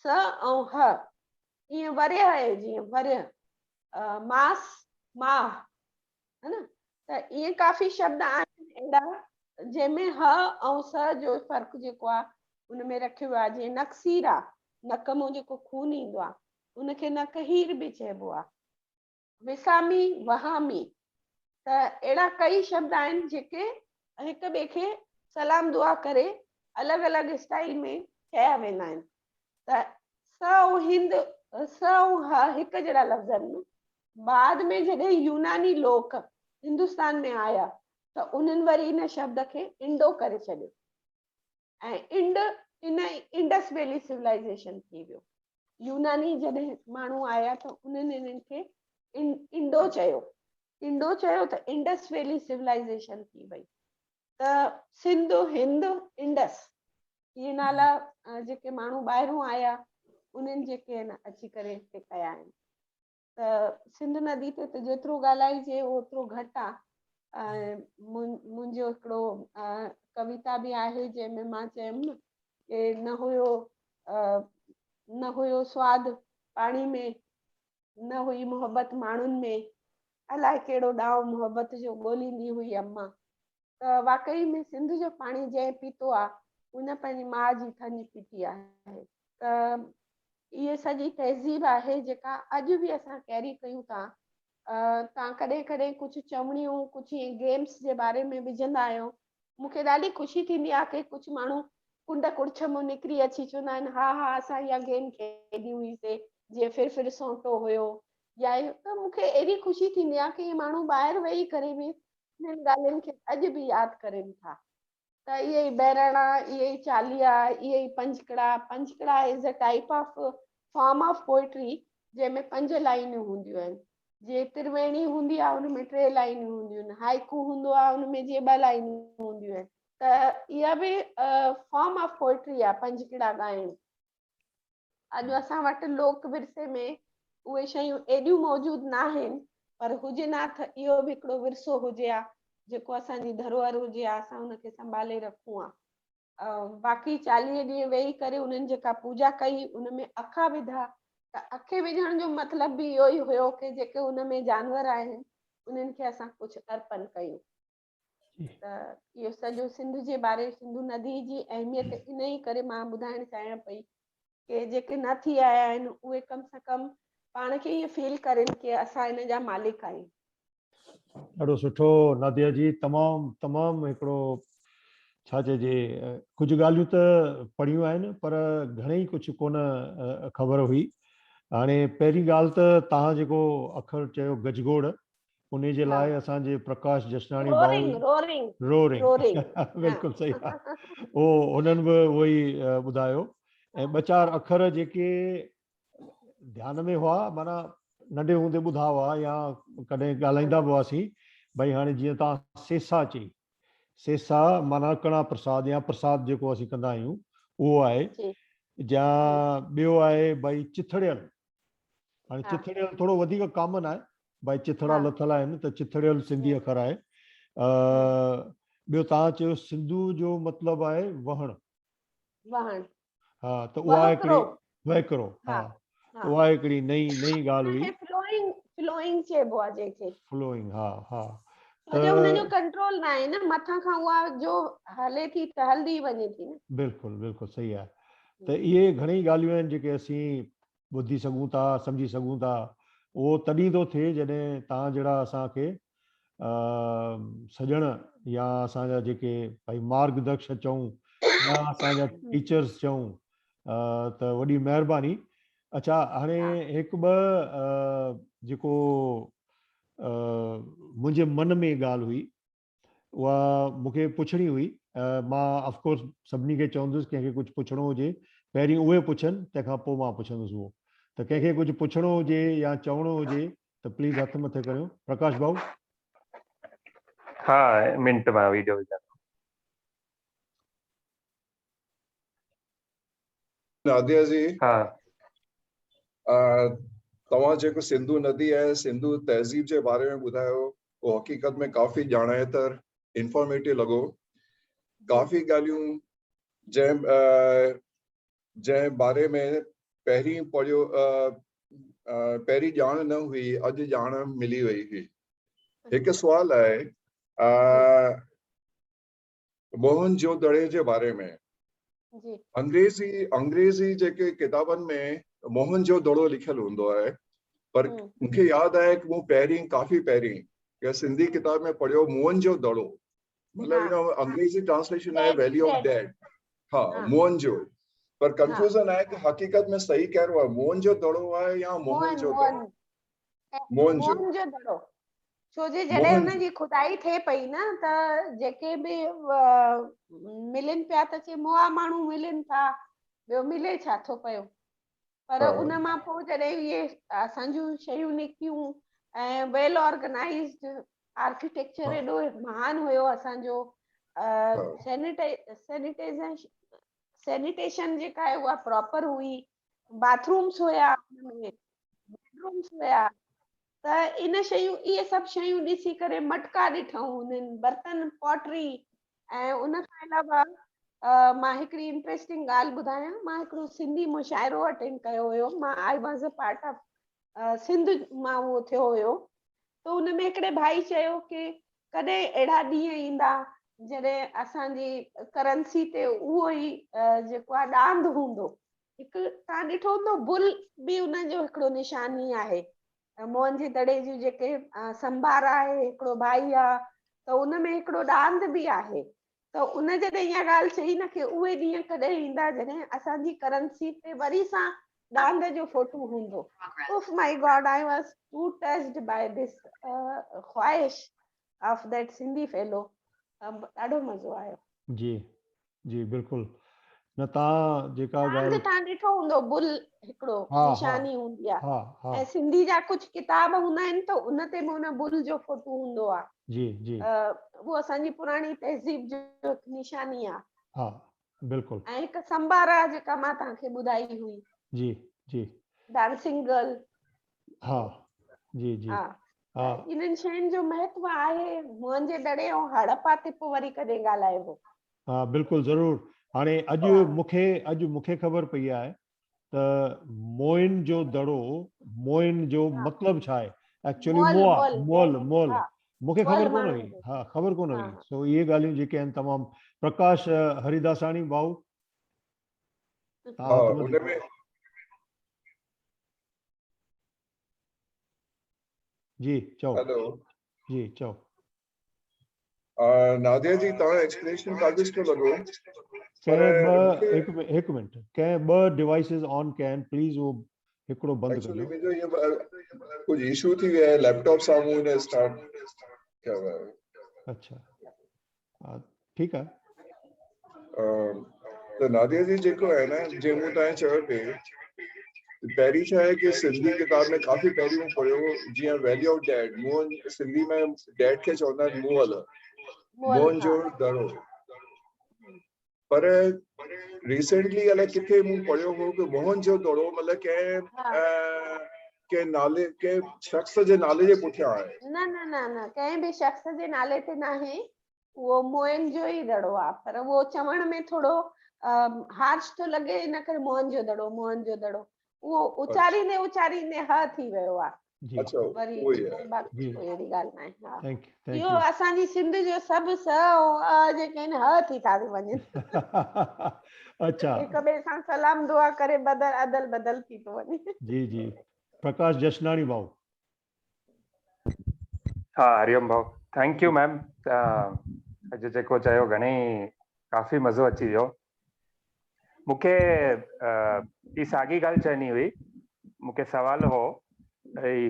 S1: स ऐं ह, ईअं वरिय आहे, जीअं वरिय, मास माह, है न। त इहे काफ़ी शब्द आहिनि अहिड़ा जंहिंमें ह ऐं स जो फ़र्क़ु जेको आहे उनमें रखियो वियो आहे। जीअं नक्सीर आहे, नक मां जेको खून ईंदो आहे उनखे नकहीर बि चइबो आहे। विसामी, वहामी, त अहिड़ा कई शब्द आहिनि जेके हिक ॿिए खे सलाम दुआ करे अलॻि अलॻि स्टाइल में चया वेंदा आहिनि। त स ऐं हिंद, स ऐं ह हिकु जहिड़ा लफ़्ज़ आहिनि। बाद में जॾहिं यूनानी लोक हिंदुस्तान में आया त उन्हनि वरी इन शब्द खे इंडो करे छॾियो ऐं इंडस वैली सिविलाइजेशन थी वियो। यूनानी जॾहिं माण्हू आया त उन्हनि इन्हनि खे इंडो चयो, त इंडस वैली सिविलाइजेशन थी वई। त सिंध, हिंद, इंडस, इहे नाला जेके माण्हू ॿाहिरों आया उन्हनि जेके आहिनि अची करे हिते कया आहिनि। त सिंध नदी ते त जेतिरो ॻाल्हाइजे ओतिरो घटि आहे। मुंहिंजो हिकिड़ो कविता बि आहे जंहिंमें मां चयमि न कि न हुयो स्वाद पाणी में, न हुई मोहबत माण्हुनि में, अलाए कहिड़ो ॾांव मोहबत जो ॻोल्हींदी हुई अम्मा। त वाकई में सिंध जो पाणी जंहिं पीतो आहे उन पंहिंजी माउ जी थञ पीती आहे। त इहे सॼी तहज़ीब आहे जेका अॼु बि असां कैरी कयूं था। तव्हां कॾहिं कॾहिं कुझु चवणियूं कुझु ईअं गेम्स जे बारे में विझंदा आहियो, मूंखे ॾाढी ख़ुशी थींदी आहे कि कुझु माण्हू कुंड कुड़छ मां निकिरी अची चवंदा आहिनि हा हा असां इहा गेम खेॾी हुईसीं, जीअं फिर सोटो हुयो या त मूंखे एॾी ख़ुशी थींदी आहे कि माण्हू ॿाहिरि वेही करे बि हिननि ॻाल्हियुनि खे अॼु बि यादि करनि था। त इहे ई बहिराणा, इहे ई चालीहा, इहे ई पंजकड़ा is a type of form of poetry जंहिंमें 5 लाइनियूं हूंदियूं आहिनि। जीअं त्रिवेणी हूंदी आहे उनमें 3 लाइनियूं हूंदियूं आहिनि, हाइकू हूंदो आहे उनमें जीअं 2 लाइनियूं हूंदियूं आहिनि। त इहा बि फॉर्म ऑफ पोइट्री आहे पंजकड़ा ॻाइण। अॼु असां वटि लोक विरसे में उहे शयूं एॾियूं मौजूदु न आहिनि, पर हुजे न त इहो बि हिकिड़ो विरसो हुजे हा जेको असांजी धरोहर हुजे हा, असां हुनखे संभाले रखूं हा। बाक़ी 40 ॾींहं वेही करे उन्हनि जेका पूजा कई उनमें अखा विधा, त अखे विझण जो मतिलब बि इहो ई हुयो कि जेके उनमें जानवर आहिनि उन्हनि खे असां कुझु अर्पण कयूं। त इहो सॼो सिंध जे बारे, सिंधु नदी जी अहमियत इन ई करे मां ॿुधाइण चाहियां पई कि जेके न थी आया आहिनि उहे कम से कम पाण खे इहो फील कनि कि असां इन जा मालिक आहियूं।
S2: ॾाढो सुठो नादिया जी, तमामु तमामु हिकिड़ो छा चइजे, कुझु ॻाल्हियूं त पढ़ियूं आहिनि पर घणेई कुझु कोन ख़बर हुई। हाणे पहिरीं ॻाल्हि त तव्हां जेको अखर चयो गजगोड़, उन जे लाइ असांजे प्रकाश जसनाणी भाऊ रोरिंग बिल्कुलु सही आहे, उन्हनि बि उहो ई ॿुधायो। ऐं 2-4 अखर जेके ध्यान में हुआ, माना नंढे हूंदे ॿुधा हुआ या कॾहिं ॻाल्हाईंदा बि हुआसीं। भई हाणे जीअं तव्हां सेसा चई, सेसा माना कणा प्रसाद या प्रसाद जेको असीं कंदा आहियूं उहो आहे। या ॿियो आहे भई चिथड़ियल। हाणे चिथड़ियल थोरो वधीक कॉमन आहे, भई चिथड़ा लथल आहिनि त चिथड़ियल सिंधी अखर आहे। ॿियो तव्हां चयो सिंधु जो मतिलबु आहे वहण। हा, त उहा हिकिड़ी वहिकिरो, हा, उहा हिकिड़ी नई ॻाल्हि हुई।
S1: फ्लोइंग चइबो आहे जंहिंखे,
S2: फ्लोइंग, हा हा।
S1: छो हुन जो कंट्रोल न आहे न, मथां खां उहा जो हले थी त हलदी वञे थी न।
S2: बिल्कुलु बिल्कुलु सही आहे। त इहे घणेई ॻाल्हियूं आहिनि जेके असीं ॿुधी सघूं था, सम्झी सघूं था। उहो तॾहिं थो थिए जॾहिं तव्हां जहिड़ा असांखे सॼण या असांजा जेके भई मार्गदर्शक चऊं या असांजा टीचर्स चऊं, त वॾी महिरबानी। अच्छा, हाणे हिकु ॿ जेको मुंहिंजे मन में ॻाल्हि हुई उहा मूंखे पुछणी हुई। मां ऑफकोर्स सभिनी खे चवंदुसि कंहिंखे कुझु पुछणो हुजे पहिरीं उहे पुछनि, तंहिंखां पोइ मां पुछंदुसि उहो। त कंहिंखे कुझु पुछणो हुजे या चवणो हुजे त प्लीज़ हथ मथे करियो। प्रकाश भाऊ।
S3: हा, मिंट मां वीडियो विझां।
S4: नादिया जी,
S3: हा,
S4: तव्हां जेको सिंधु नदी ऐं सिंधु तहज़ीब जे बारे में ॿुधायो उहो हक़ीक़त में काफ़ी ॼाणायतर इंफॉर्मेटिव लॻो। काफ़ी ॻाल्हियूं जंहिं बारे में पहिरीं पढ़ियो, पहिरीं ॼाण न हुई, अॼु ॼाण मिली वई हुई। हिकु सुवाल आहे मोहनजोदड़ो जे बारे में। अंग्रेज़ी जेके किताबनि में मोहनजोदड़ो लिखियलु हूंदो आहे, पर मूंखे यादि आहे कि मूं काफ़ी पहिरीं सिंधी किताब में पढ़ियो मोहनजोदड़ो, मतिलबु अंग्रेज़ी ट्रांसलेशन आहे वैली ऑफ डेड। हा, मोहनजो, पर कंफ्यूजन आहे कि हक़ीक़त में सही कहिड़ो आहे, मोहनजोदड़ो आहे या मोहनजोदड़ो?
S1: मोहनजोदड़ो। छो जे जॾहिं हुनजी खुदाई थिए पई न त जेके बि मिलनि पिया त चए मोआ माण्हू मिलनि था, ॿियो मिले छा थो पियो। पर उन मां पोइ जॾहिं इहे असांजूं शयूं निकितियूं ऐं वेल ऑर्गेनाइज़्ड आर्किटेक्चर एॾो महान हुयो असांजो, सैनिटेशन जेका आहे उहा प्रॉपर हुई, बाथरूम्स हुया, बेडरूम्स हुया। त इन शयूं, इहे सभु शयूं ॾिसी करे मटका ॾिठूं उन्हनि, बर्तन, पॉटरी। ऐं उन खां अलावा मां हिकिड़ी इंट्रेस्टिंग ॻाल्हि ॿुधायां। मां हिकिड़ो सिंधी मुशाइरो अटेंड कयो हुयो। मां I was a part of Sindh मां उहो थियो हुयो। त उन में हिकिड़े भाई चयो कि कॾहिं अहिड़ा ॾींहं ईंदा जॾहिं असांजी करंसी ते उहो ई जेको आहे ॾांद हूंदो। हिकु तव्हां ॾिठो हूंदो बुल बि उनजो हिकिड़ो निशानी आहे। मोहन जे दड़े जी जेके संभार आहे, हिकिड़ो भाई आहे, त उन में हिकिड़ो ॾांद बि आहे। त उन जॾहिं इहा ॻाल्हि चई न कि उहे ॾींहं कॾहिं ईंदा जॾहिं असांजी करंसी ते वरी सां ॾांद जो फोटो हूंदो। उफ my God, I was too touched by this ख्वाहिश ऑफ दैट सिंधी फेलो। ॾाढो मज़ो आयो।
S2: जी जी बिल्कुलु। न तव्हां जेका
S1: ॾांद
S2: ॻाल्हि
S1: तव्हां ॾिठो हूंदो बुल हिकिड़ो
S2: हा हा
S1: निशानी हूंदी आहे।
S2: हा हा
S1: ऐं सिंधी जा कुझु किताब हूंदा आहिनि त उन ते बि हुन बुल जो फोटो हूंदो आहे।
S2: जी जी
S1: उहो असांजी पुराणी तहज़ीब जो निशानी आहे।
S2: हा बिल्कुलु।
S1: ऐं हिकु संभार आहे जेका मां तव्हांखे ॿुधाई हुई,
S2: जी जी
S1: डांसिंग गर्ल।
S2: हा जी जी
S1: हा,
S2: हा
S1: इन्हनि शयुनि जो महत्व आहे। मोहन जे दड़े ऐं हड़प्पा ते पोइ वरी कॾहिं ॻाल्हाइबो।
S2: हा बिल्कुलु ज़रूरु। हाणे अॼु मूंखे ख़बर पई आहे त मोइन जो दड़ो, मोइन जो
S1: हा,
S2: मतिलबु छा आहे एक्चुअली।
S1: मोल मोल
S2: मोल मोल
S1: हा,
S2: मूंखे ख़बर
S1: मोल
S2: कोन
S1: माण्हुनि
S2: हुई।
S1: जो।
S2: हा ख़बर कोन
S1: हा
S2: हुई।
S1: हा,
S2: सो इहे ॻाल्हियूं जेके आहिनि तमामु। प्रकाश हरिदासाणी भाऊ,
S4: हा
S2: तव्हां वटि
S4: उन में
S2: जी चओ।
S4: हेलो
S2: जी चओ।
S4: नादिया जी, तव्हां एक्सप्लेनेशन ॾाढो सुठो लॻो। पर मूंखे
S2: हिकु मिनट, कंहिं ॿ डिवाइसिस ऑन कया आहिनि, प्लीज़ उहो हिकिड़ो बंदि
S4: एक्चुअली
S2: कजो।
S4: मुंहिंजो इहो कुझु इशू थी वियो आहे, लैपटॉप साम्हूं हिन स्टार्ट कयो आहे।
S2: अच्छा हा ठीकु आहे।
S4: त नादिया जी जेको आहे न, जीअं मूं तव्हां चयो पिए, पहिरीं छा आहे कि सिंधी किताब में काफ़ी पहिरीं मूं पढ़ियो, जीअं वैल्यू ऑफ डैड। मुंहुं सिंधी में डैड खे चवंदा आहिनि मुअल,
S1: मोल।
S4: मोहन जो दड़ो। पर रिसेंटली अलाए किथे मूं पढ़ियो हो कि मोहन जो दड़ो मतिलबु कंहिं नाले, कंहिं शख़्स जे नाले जे पुठियां आहे।
S1: न न न न, कंहिं बि शख़्स जे नाले ते न आहे। उहो मोहन जो ई दड़ो आहे। पर उहो चवण में थोरो हार्श थो लॻे, इन करे मोहन जो दड़ो, मोहन जो दड़ो। उहो उचारींदे उचारींदे ह थी वियो आहे
S2: जी
S4: अच्छा,
S1: वरी।
S4: उहो ई आहे।
S1: बाक़ी
S2: जी
S1: कोई अहिड़ी ॻाल्हि न आहे। हा,
S2: थैंक
S1: इहो
S2: यू।
S1: असांजी सिंध जो सभु स ऐं अ जेके आहिनि ह थी था वञनि।
S2: अच्छा
S1: हिक ॿिए सां सलाम दुआ करे अदल बदल थी थो वञे।
S2: जी जी। प्रकाश जशनाणी भाऊ।
S3: हा हरिओम भाऊ, थैंक यू मैम। अॼु जेको चयो घणेई काफ़ी मज़ो अची वियो मूंखे। ही साॻी ॻाल्हि चवणी हुई। मूंखे सवाल हो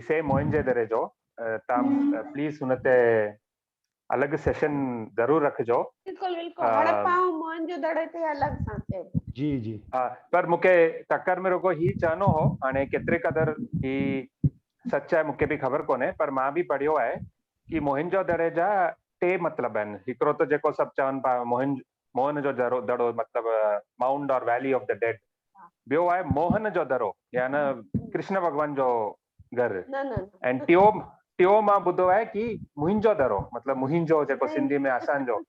S3: से मोहन जे दरे जो। तव्हां प्लीज़ हुन ते अलॻि सेशन ज़रूरु रखिजो।
S1: बिल्कुलु बिल्कुलु, हड़प्पा ऐं मोहन जो दड़े ते अलॻि सां चइबो।
S2: जी जी।
S3: हा, पर मूंखे टक्कर में रुगो ही चवणो हो, हाणे केतिरे क़दुरु ही सच आहे मूंखे बि ख़बर कोन्हे, पर मां बि पढ़ियो आहे कि मोहन जो दड़े जा टे मतिलब आहिनि। हिकिड़ो त जेको सभु चवनि पिया मोहन जो दड़ो मतिलबु माउंट और वैली ऑफ द डेड। ॿियो आहे मोहन जो दड़ो, यानी कृष्ण भॻवान जो घर।
S1: न न
S3: ऐं टियों मां ॿुधो आहे कि मुंहिंजो दड़ो, मतिलबु मुंहिंजो, जेको
S1: न
S3: सिंधी में असांजो।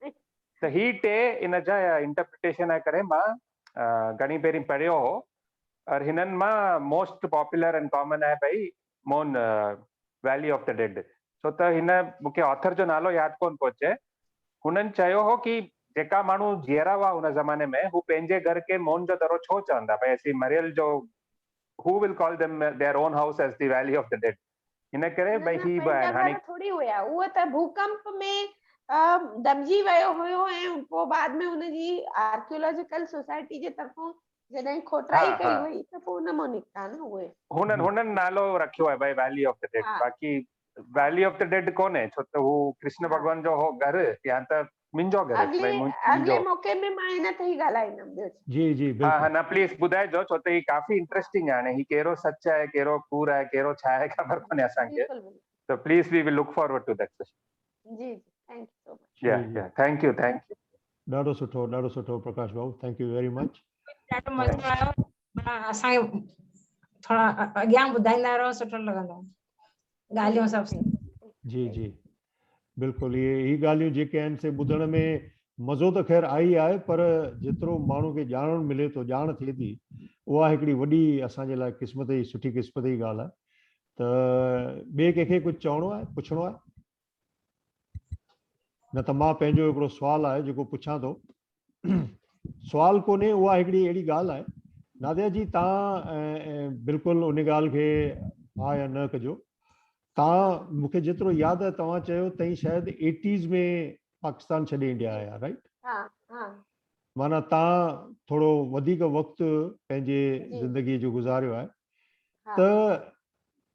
S3: त ही टे इन जा इंटरप्रिटेशन आहे करे मां घणी पहिरीं पढ़ियो हो। और हिननि मां मोस्ट पॉपुलर एंड कॉमन आहे भई Mohan valley of the dead. छो त हिन मूंखे ऑथर जो नालो यादि कोन पियो अचे। हुननि चयो हो कि जेका माण्हू जीअरा हुआ हुन ज़माने में, हू पंहिंजे घर खे मोहन जो दड़ो छो चवंदा, भई असीं मरियल जो who will call them their own house as the valley of the dead. हिन करे भई ही बि
S1: पंहिंजा
S3: आहिनि। हाणे
S1: घर थोरी हुया, उहो त भूकंप में दॿिजी वियो हुयो ऐं पोइ बाद में हुनजी आर्कियोलॉजिकल सोसाइटी जे तरफ़ां जॾहिं खोटाई कई वई त पोइ उन मां निकिता न उहे।
S3: हुननि नालो रखियो आहे भई वैली ऑफ द डेड।
S1: हा
S3: बाक़ी वैली ऑफ द डेड कोन्हे, छो त हू कृष्ण भॻवान जो हो घर, या त मुंहिंजो घर, भई
S1: अगले
S3: मुंहिंजो।
S1: मौक़े में मां हिन ते ई ॻाल्हाईंदमि। ॿियो
S2: जी जी
S3: हा
S2: बिल्कुलु।
S3: न प्लीज़ ॿुधाइजो, छो त ही काफ़ी इंटरेस्टिंग आहे। हाणे ही कहिड़ो सच आहे, कहिड़ो कूड़ आहे, कहिड़ो छा आहे, ख़बर कोन्हे असांखे।
S1: बिल्कुलु बिल्कुलु।
S3: त please we will look forward to that session.
S1: जी जी, थैंक यू सो मच।
S3: या थैंक यू।
S2: ॾाढो सुठो प्रकाश भाऊ, थैंक यू वेरी मच।
S5: ॾाढो मज़ो आयो। असांखे थोड़ा अॻियां ॿुधाईंदा रहो, सुठो लॻंदो ॻाल्हियूं सभु।
S2: जी जी बिल्कुलु। ही ॻाल्हियूं जेके आहिनि से ॿुधण में मज़ो त ख़ैर आई आहे, पर जेतिरो माण्हू खे ॼाणण मिले थो, ॼाण थिए थी, उहा हिकिड़ी वॾी असांजे लाइ क़िस्मत जी, सुठी क़िस्मत जी ॻाल्हि आहे। त ॿिए कंहिंखे कुझु चवणो आहे, पुछणो आहे? न त मां पंहिंजो हिकिड़ो सुवाल आहे जेको पुछां थो। सुवाल कोन्हे, उहा हिकिड़ी अहिड़ी ॻाल्हि आहे नादिया जी, तव्हां बिल्कुलु उन ॻाल्हि खे हा या न कजो। तव्हां मूंखे जेतिरो यादि आहे तव्हां चयो तई शायदि 80s में पाकिस्तान छॾे इंडिया आया, राइट?
S1: हाँ हाँ
S2: माना तव्हां थोरो वधीक वक़्तु पंहिंजे
S1: जी
S2: ज़िंदगीअ जो गुज़ारियो आहे,
S1: हाँ
S2: त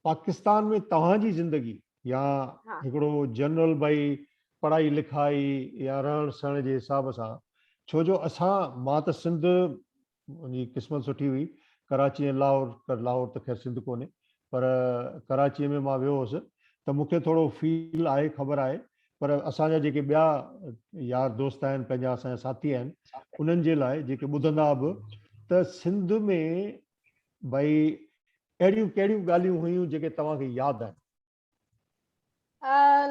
S2: पाकिस्तान में तव्हांजी ज़िंदगी या
S1: हाँ
S2: हिकिड़ो जनरल भई पढ़ाई लिखाई या रहण सहण जे हिसाब सां, छो जो मां त सिंध, मुंहिंजी क़िस्मत सुठी हुई, कराची ऐं लाहौर, लाहौर त ख़ैर सिंध कोन्हे, पर कराचीअ में मां वियो हुउसि, त मूंखे थोरो फील आहे, ख़बर आहे। पर असांजा जेके ॿिया यार दोस्त आहिनि, पंहिंजा असांजा साथी आहिनि, उन्हनि जे लाइ जेके ॿुधंदा बि, त सिंध में भई अहिड़ियूं कहिड़ियूं ॻाल्हियूं हुयूं जेके तव्हांखे यादि आहिनि?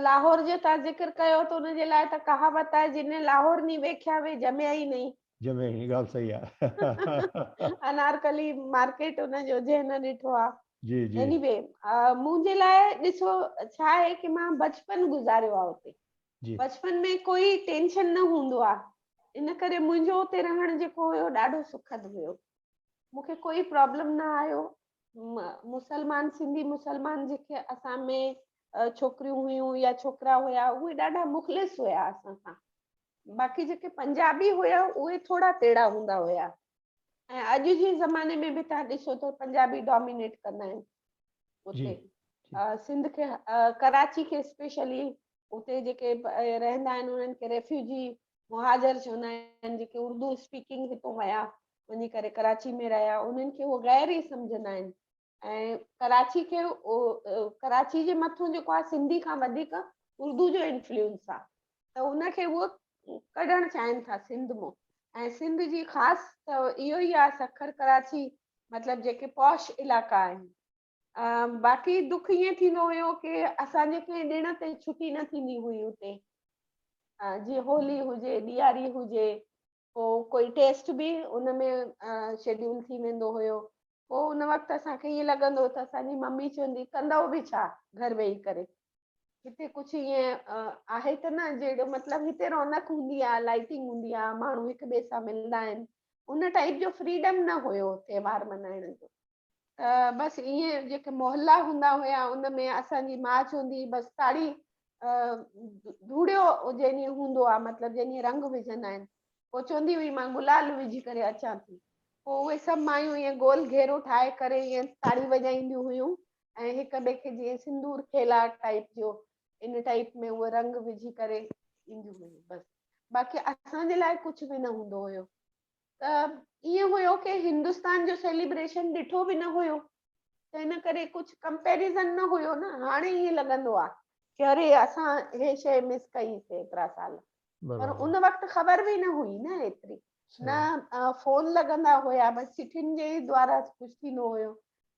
S1: लाहौर जो तव्हां ज़िक्र कयो त उनजे लाइ त कहावत आहे, जिने लाहौर नहीं वेख्या वे जमिया ई नहीं।
S2: जमे, ही ॻाल्हि सही आहे।
S1: अनारकली मार्केट उनजो जंहिं न ॾिठो आहे।
S2: जी जी
S1: एनीवे मुंहिंजे लाइ ॾिसो छा आहे कि मां बचपन गुज़ारियो आहे उते।
S2: जी
S1: बचपन में कोई टेंशन न हूंदो आहे, इन करे मुंहिंजो उते रहण जेको हुयो ॾाढो सुखद हुयो। मूंखे कोई प्रॉब्लम न आयो। मुसलमान, सिंधी मुसलमान जेके असां में छोकिरियूं हुयूं या छोकिरा हुया, उहे ॾाढा मुख़लिस हुया असां सां। बाक़ी जेके पंजाबी हुया उहे थोड़ा टेड़ा हूंदा हुया। ऐं अॼु जे ज़माने में बि तव्हां ॾिसो त पंजाबी डोमिनेट कंदा आहिनि
S2: जी
S1: उते। सिंध खे, कराची खे स्पेशली, उते जेके रहंदा आहिनि उन्हनि खे रेफ्यूजी मुहाजर चवंदा आहिनि, जेके उर्दू स्पीकिंग हितां विया वञी करे कराची में रहिया, उन्हनि खे उहो गैर ई सम्झंदा आहिनि। ऐं कराची खे कराची जे मथां जेको आहे सिंधी खां वधीक उर्दू जो इन्फ्लुएंस आहे, त उनखे उहो कढणु चाहिनि था सिंध मां। ऐं सिंध जी ख़ासि त इहो ई आहे, सखर कराची मतिलबु जेके पॉश इलाइक़ा आहिनि। बाक़ी दुख ईअं थींदो हुयो कि असांजे कंहिं ॾिण ते छुटी न थींदी हुई उते। जीअं होली हुजे, ॾियारी हुजे, पोइ कोई टेस्ट बि उन में शेड्यूल थी वेंदो हुयो। पोइ उन वक़्तु असांखे ईअं लॻंदो त असांजी मम्मी चवंदी कंदव बि छा घर वेही करे। हिते कुझु ईअं आहे त न जहिड़ो, मतिलबु हिते रौनक हूंदी आहे, लाइटिंग हूंदी आहे, माण्हू हिक ॿिए सां मिलंदा आहिनि, उन टाइप जो फ्रीडम न हुयो त्योहार मल्हाइण जो। त बसि ईअं जेके मोहल्ला हूंदा हुया उन में असांजी माउ चवंदी बसि ताड़ी धूड़ियो जंहिं ॾींहुं हूंदो आहे, मतिलबु जंहिं ॾींहुं रंग विझंदा आहिनि, पोइ चवंदी हुई मां गुलाल विझी करे अचां थी। पोइ उहे सभु मायूं ईअं गोल घेरो ठाहे करे ईअं ताड़ी वॼाईंदियूं हुयूं ऐं हिक ॿिए खे जीअं सिंदूर खेला टाइप जो, इन टाइप में उहे रंग विझी करे ईंदियूं हुयूं बसि। बाक़ी असांजे लाइ कुझु बि न हूंदो हुयो। त ईअं हुयो कि हिंदुस्तान जो सेलिब्रेशन ॾिठो बि न हुयो, त इन करे कुझु कंपैरिज़न न हुयो न। हाणे ईअं लॻंदो आहे कि अरे असां हे शइ मिस कईसीं एतिरा साल, पर उन वक़्तु ख़बर बि न हुई न एतिरी, न फोन लॻंदा हुया, बसि चिठियुनि जे द्वारा कुझु थींदो हुयो।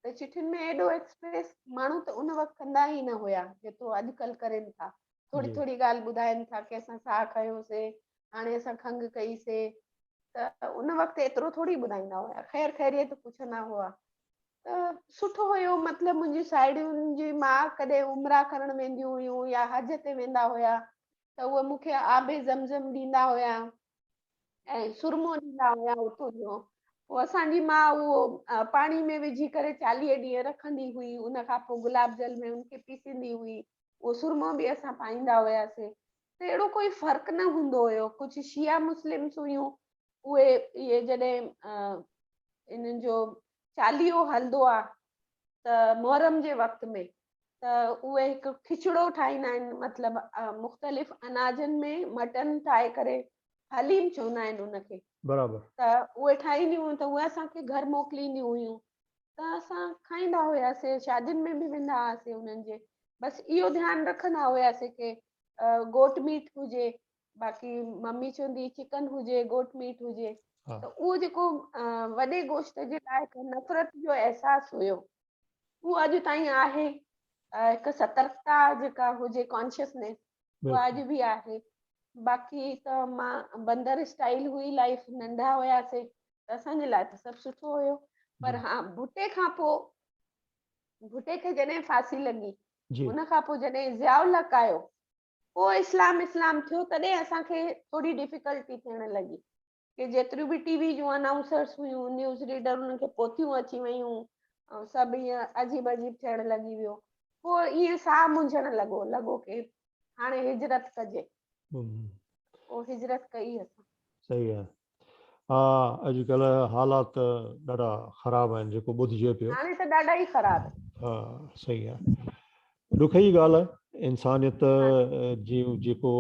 S1: त चिठियुनि में एॾो एक्सप्रेस माण्हू त उन वक़्तु कंदा ई न हुया जेतिरो अॼुकल्ह करनि था। थोरी थोरी ॻाल्हि ॿुधाइनि था कि असां साह खयोसीं, हाणे असां खंघि कईसीं, त उन वक़्तु एतिरो थोरी ॿुधाईंदा हुया, ख़ैर ख़ैरियत पुछंदा हुआ। त सुठो हुयो। मतिलबु मुंहिंजी साहेड़ियुनि जी माउ कॾहिं उमरा करणु वेंदियूं हुयूं या हज ते वेंदा हुया, त उहे मूंखे आबे ज़मज़म ॾींदा हुया ऐं सुरमो ॾींदा हुया उतां जो। पोइ असांजी माउ उहो पाणी में विझी करे 40 ॾींहं रखंदी हुई, उन खां पोइ गुलाब जल में उनखे पीसींदी हुई, उहो सुरमो बि असां पाईंदा हुयासीं। त अहिड़ो कोई फ़र्क़ु न हूंदो हुयो। कुझु शिया मुस्लिम्स हुयूं, उहे इहे जॾहिं इन्हनि जो चालीहो हलंदो आहे त मुहर्रम जे वक़्त में, त उहे हिकु खिचड़ो ठाहींदा आहिनि, मतिलबु मुख़्तलिफ़ अनाजनि में मटन ठाहे करे, हलीम चवंदा आहिनि उनखे,
S2: बराबर।
S1: त उहे ठाहींदियूं हुयूं, त उहे असांखे घर मोकिलींदियूं हुयूं, त असां खाईंदा हुयासीं, शादियुनि में बि वेंदा हुआसीं उन्हनि जे। बसि इहो ध्यानु रखंदा हुयासीं कि गोट मीट हुजे, बाक़ी मम्मी चवंदी चिकन हुजे, गोट मीट हुजे। त उहो जेको वॾे गोश्त जे लाइ हिकु नफ़रत जो अहसासु हुयो, उहो अॼु ताईं आहे। हिकु सतर्कता जेका हुजे, कॉन्शियसनेस, उहा अॼु बि आहे। बाक़ी त मां बंदर स्टाइल हुई लाइफ, नंढा हुयासीं त असांजे लाइ त सभु सुठो हुयो। पर हा, बुटे खां पोइ भुटे खे जॾहिं फांसी लॻी,
S2: जी
S1: उन खां पोइ जॾहिं ज़ियाउल हक़ आयो, पोइ इस्लाम थियो, तॾहिं असांखे थोरी डिफिकल्टी थियण लॻी कि जेतिरियूं बि टीवी जूं अनाउंसर्स हुयूं, न्यूज़ रीडर, उन्हनि खे पोथियूं अची वयूं ऐं सभु ईअं अजीब अजीब थियण लॻी वियो। पोइ ईअं साह मुंझण लॻो कि हाणे हिजरत कजे। पोइ हिजरत कई असां।
S2: सही आहे। हा, अॼुकल्ह हालात ॾाढा ख़राब आहिनि जेको ॿुधिजे पियो।
S1: हाणे त ॾाढा ई ख़राब।
S2: हा, सही आहे। ॾुख जी ॻाल्हि आहे, इंसानियत जी जेको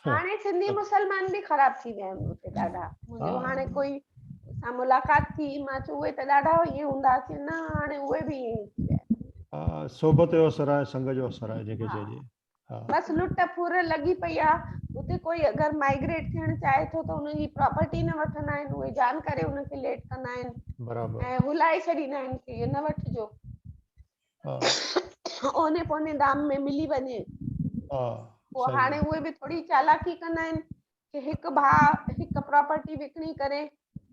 S1: हाणे सिंधी मुसलमान बि ख़राब थी विया आहिनि हुते ॾाढा। मुंहिंजो हाणे कोई सां मुलाक़ात थी, मां चयो उहे त ॾाढा ईअं हूंदा कि न, हाणे उहे बि ईअं थी विया आहिनि।
S2: सोबत जो असर आहे, संग जो असर आहे जेके चइजे।
S1: बसि लुट फुर लॻी पई आहे। हुते कोई अगरि माइग्रेट थियणु चाहे थो त उनजी प्रॉपर्टी न वठंदा आहिनि, उहे जान करे उनखे लेट कंदा आहिनि।
S2: बराबरि।
S1: ऐं हुलाए छॾींदा आहिनि कि इहे न वठिजो, ओने पोने दाम में मिली वञे। पोइ हाणे उहे बि थोरी चालाकी कंदा आहिनि कि हिकु भाउ हिकु प्रॉपर्टी विकिणी करे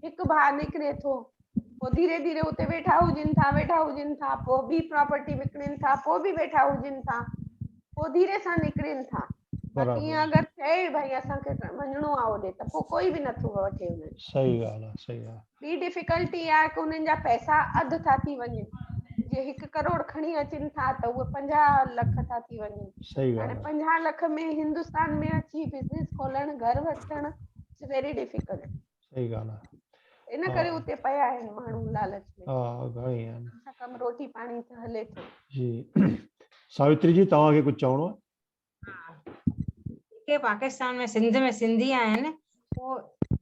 S1: हिकु भाउ निकिरे थो, पोइ धीरे धीरे उते वेठा हुजनि था, पोइ ॿी प्रॉपर्टी विकिणनि था, पोइ बि वेठा हुजनि था, पोइ धीरे सां निकिरनि था। बाक़ी ईअं अगरि चए भई असांखे वञिणो आहे होॾे, त पोइ कोई बि नथो वठे उन्हनि।
S2: सही ॻाल्हि आहे, सही आहे।
S1: ॿी डिफिकल्टी आहे कि उन्हनि जा पैसा अधु था थी वञनि। जे 1 करोड़ खणी अचनि था त उहे 50 लख था थी वञनि।
S2: सही
S1: हाणे
S2: ॻाल्हि आहे।
S1: 50 लख में हिंदुस्तान में अची बिज़नेस खोलणु, घर वठणु, इट्स वेरी डिफिकल्ट।
S2: सही ॻाल्हि आहे।
S1: इन करे उते पिया आहिनि माण्हू लालच में।
S2: हा, घणेई आहिनि।
S1: कम रोटी पाणी त हले थो।
S2: जी सावित्री जी, तव्हांखे कुझु चवणो आहे?
S5: के पाकिस्तान में सिंध में सिंधी आहिनि, वो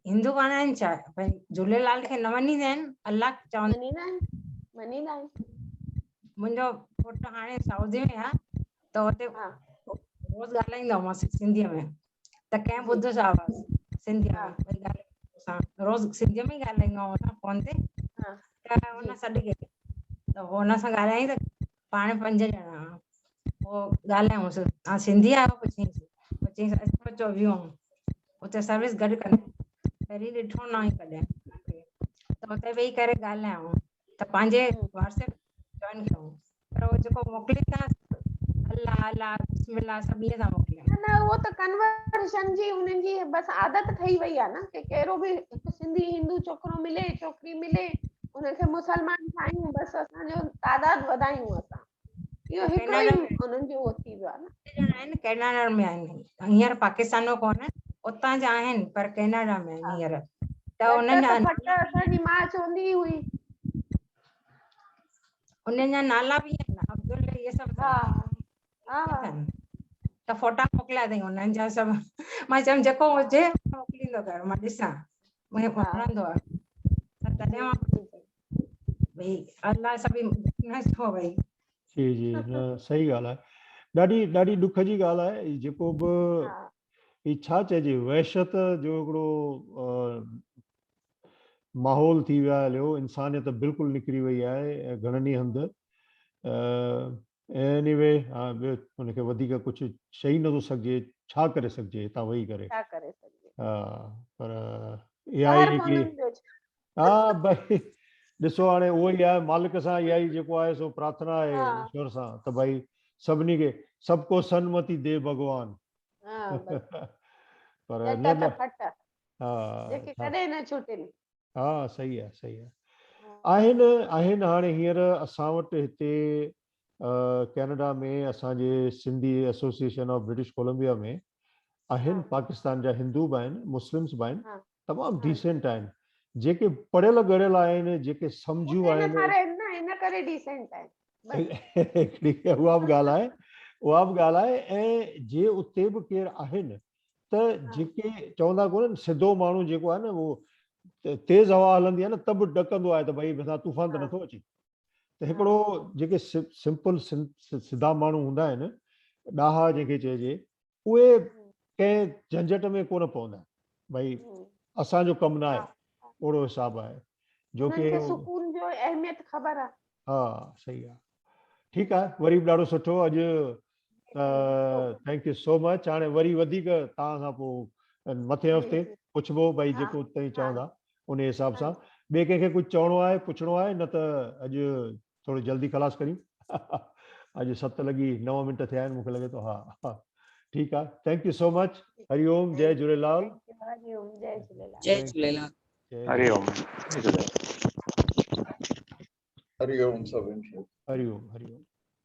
S5: हिंदू कान आहिनि छा? भई झूलेलाल खे न मञींदा आहिनि, अल्लाह चवंदा
S1: आहिनि।
S5: मुंहिंजो पुटु हाणे सऊदी में आहे, त हुते रोज़ ॻाल्हाईंदो आहे मां सिंधीअ में, त कंहिं ॿुधो छा सिंधीअ में रोज़ सिंधीअ में ई ॻाल्हाईंदो आहे असां फोन ते। त हुन सॾु कई, त हुन सां ॻाल्हाई त पाण 5 ॼणा पोइ ॻाल्हायूंसि, तव्हां सिंधी आहियो? पुछींसि अचो अचो वियूं। उते सर्विस गॾु कंदा आहिनि, पहिरीं ॾिठो न हुई कॾहिं, त हुते वेही करे ॻाल्हायूं त पंहिंजे व्हाट्सएप जॉइन कयूं, पर उहो जेको मोकिलींदा अल्लाह अल्लाह बिस्मिल्लाह सभु ईअं था मोकिलिनि।
S1: न उहो त कन्वर्शन जी उन्हनि जी बसि आदत ठही वई आहे न, कि कहिड़ो बि हिकु सिंधी हिंदू छोकिरो मिले, छोकिरी मिले, उनखे मुसलमान ठाहियूं, बसि असांजो तादाद वधायूं असां। इहो हिकिड़ो ई उन्हनि जो उहो थी वियो आहे न।
S5: कैनेडा में आहिनि, हींअर पाकिस्तान में कोन, उतां जा आहिनि पर कैनेडा में आहिनि हींअर। त उन्हनि जा
S1: असांजी मां चवंदी हुई,
S5: उन्हनि जा नाला बि आहिनि, अब्दुल इहे सभु अथनि। त फोटा मोकिलिया अथई उन्हनि जा सभु। मां चयमि जेको हुजे मोकिलींदो कर, मां ॾिसां, मूंखे वणंदो आहे। त तॾहिं मां भई अल्लाह सभु छो भई।
S2: जी जी, न सही ॻाल्हि आहे। ॾाढी ॾाढी ॾुख जी ॻाल्हि आहे जेको बि ही छा चइजे, वहशत जो हिकिड़ो माहौल थी वियो आहे हलियो, इंसानियत बिल्कुलु निकिरी वई आहे घणनि ई हंधि। एनीवे, ॿियो हुनखे वधीक कुझु चई नथो सघिजे, छा करे सघिजे हितां वेही करे। हा, पर इहा ई कि हा भई ॾिसो हाणे उहो ई आहे, मालिक सां इहा ई जेको आहे सो प्रार्थना आहे ईश्वर सां, त भई सभिनी खे सबको सन्मति दे भॻवान। पर न हा, सही आहे, सही आहे। आहिनि हाणे हींअर असां वटि हिते कैनेडा में असांजे Sindhi association of British Columbia में आहिनि पाकिस्तान जा हिंदू बि आहिनि, मुस्लिम्स बि आहिनि, तमामु डिसेंट आहिनि, जेके पढ़ियल गढ़ियल आहिनि, जेके सम्झू आहिनि। उहा बि ॻाल्हि आहे। ऐं जे उते बि केरु आहिनि त जेके चवंदा कोन सिधो माण्हू जेको आहे न, उहो तेज़ हवा हलंदी आहे न त बि ॾकंदो आहे त भई मथां तूफ़ान त नथो अचे। त हिकिड़ो जेके सिंपल सिधा माण्हू हूंदा आहिनि, ॾाहा जंहिंखे चइजे, उहे कंहिं झंझट में कोन पवंदा आहिनि, भई असांजो कमु न आहे, ओड़ो हिसाबु आहे जो कि हा, सही आहे। ठीकु आहे, वरी बि ॾाढो सुठो अॼु। Thank you so much. हाणे वरी वधीक तव्हां खां पोइ मथे हफ़्ते पुछिबो भई जेको तव्हीं चवंदा उन हिसाब सां। ॿिए कंहिंखे कुझु चवणो आहे, पुछिणो आहे, न त अॼु थोरो जल्दी ख़लास करियूं। अॼु 7 लॻी 9 मिंट थिया आहिनि मूंखे लॻे थो। हा हा ठीकु आहे, थैंक यू सो मच। हरिओम, जय झूलेलाल।
S1: हरिओम, जय झूलेलाल।
S6: जय झूलेलाल।
S3: हरिओम।
S4: हरिओम सभिनि खे।
S2: हरिओम हरिओम।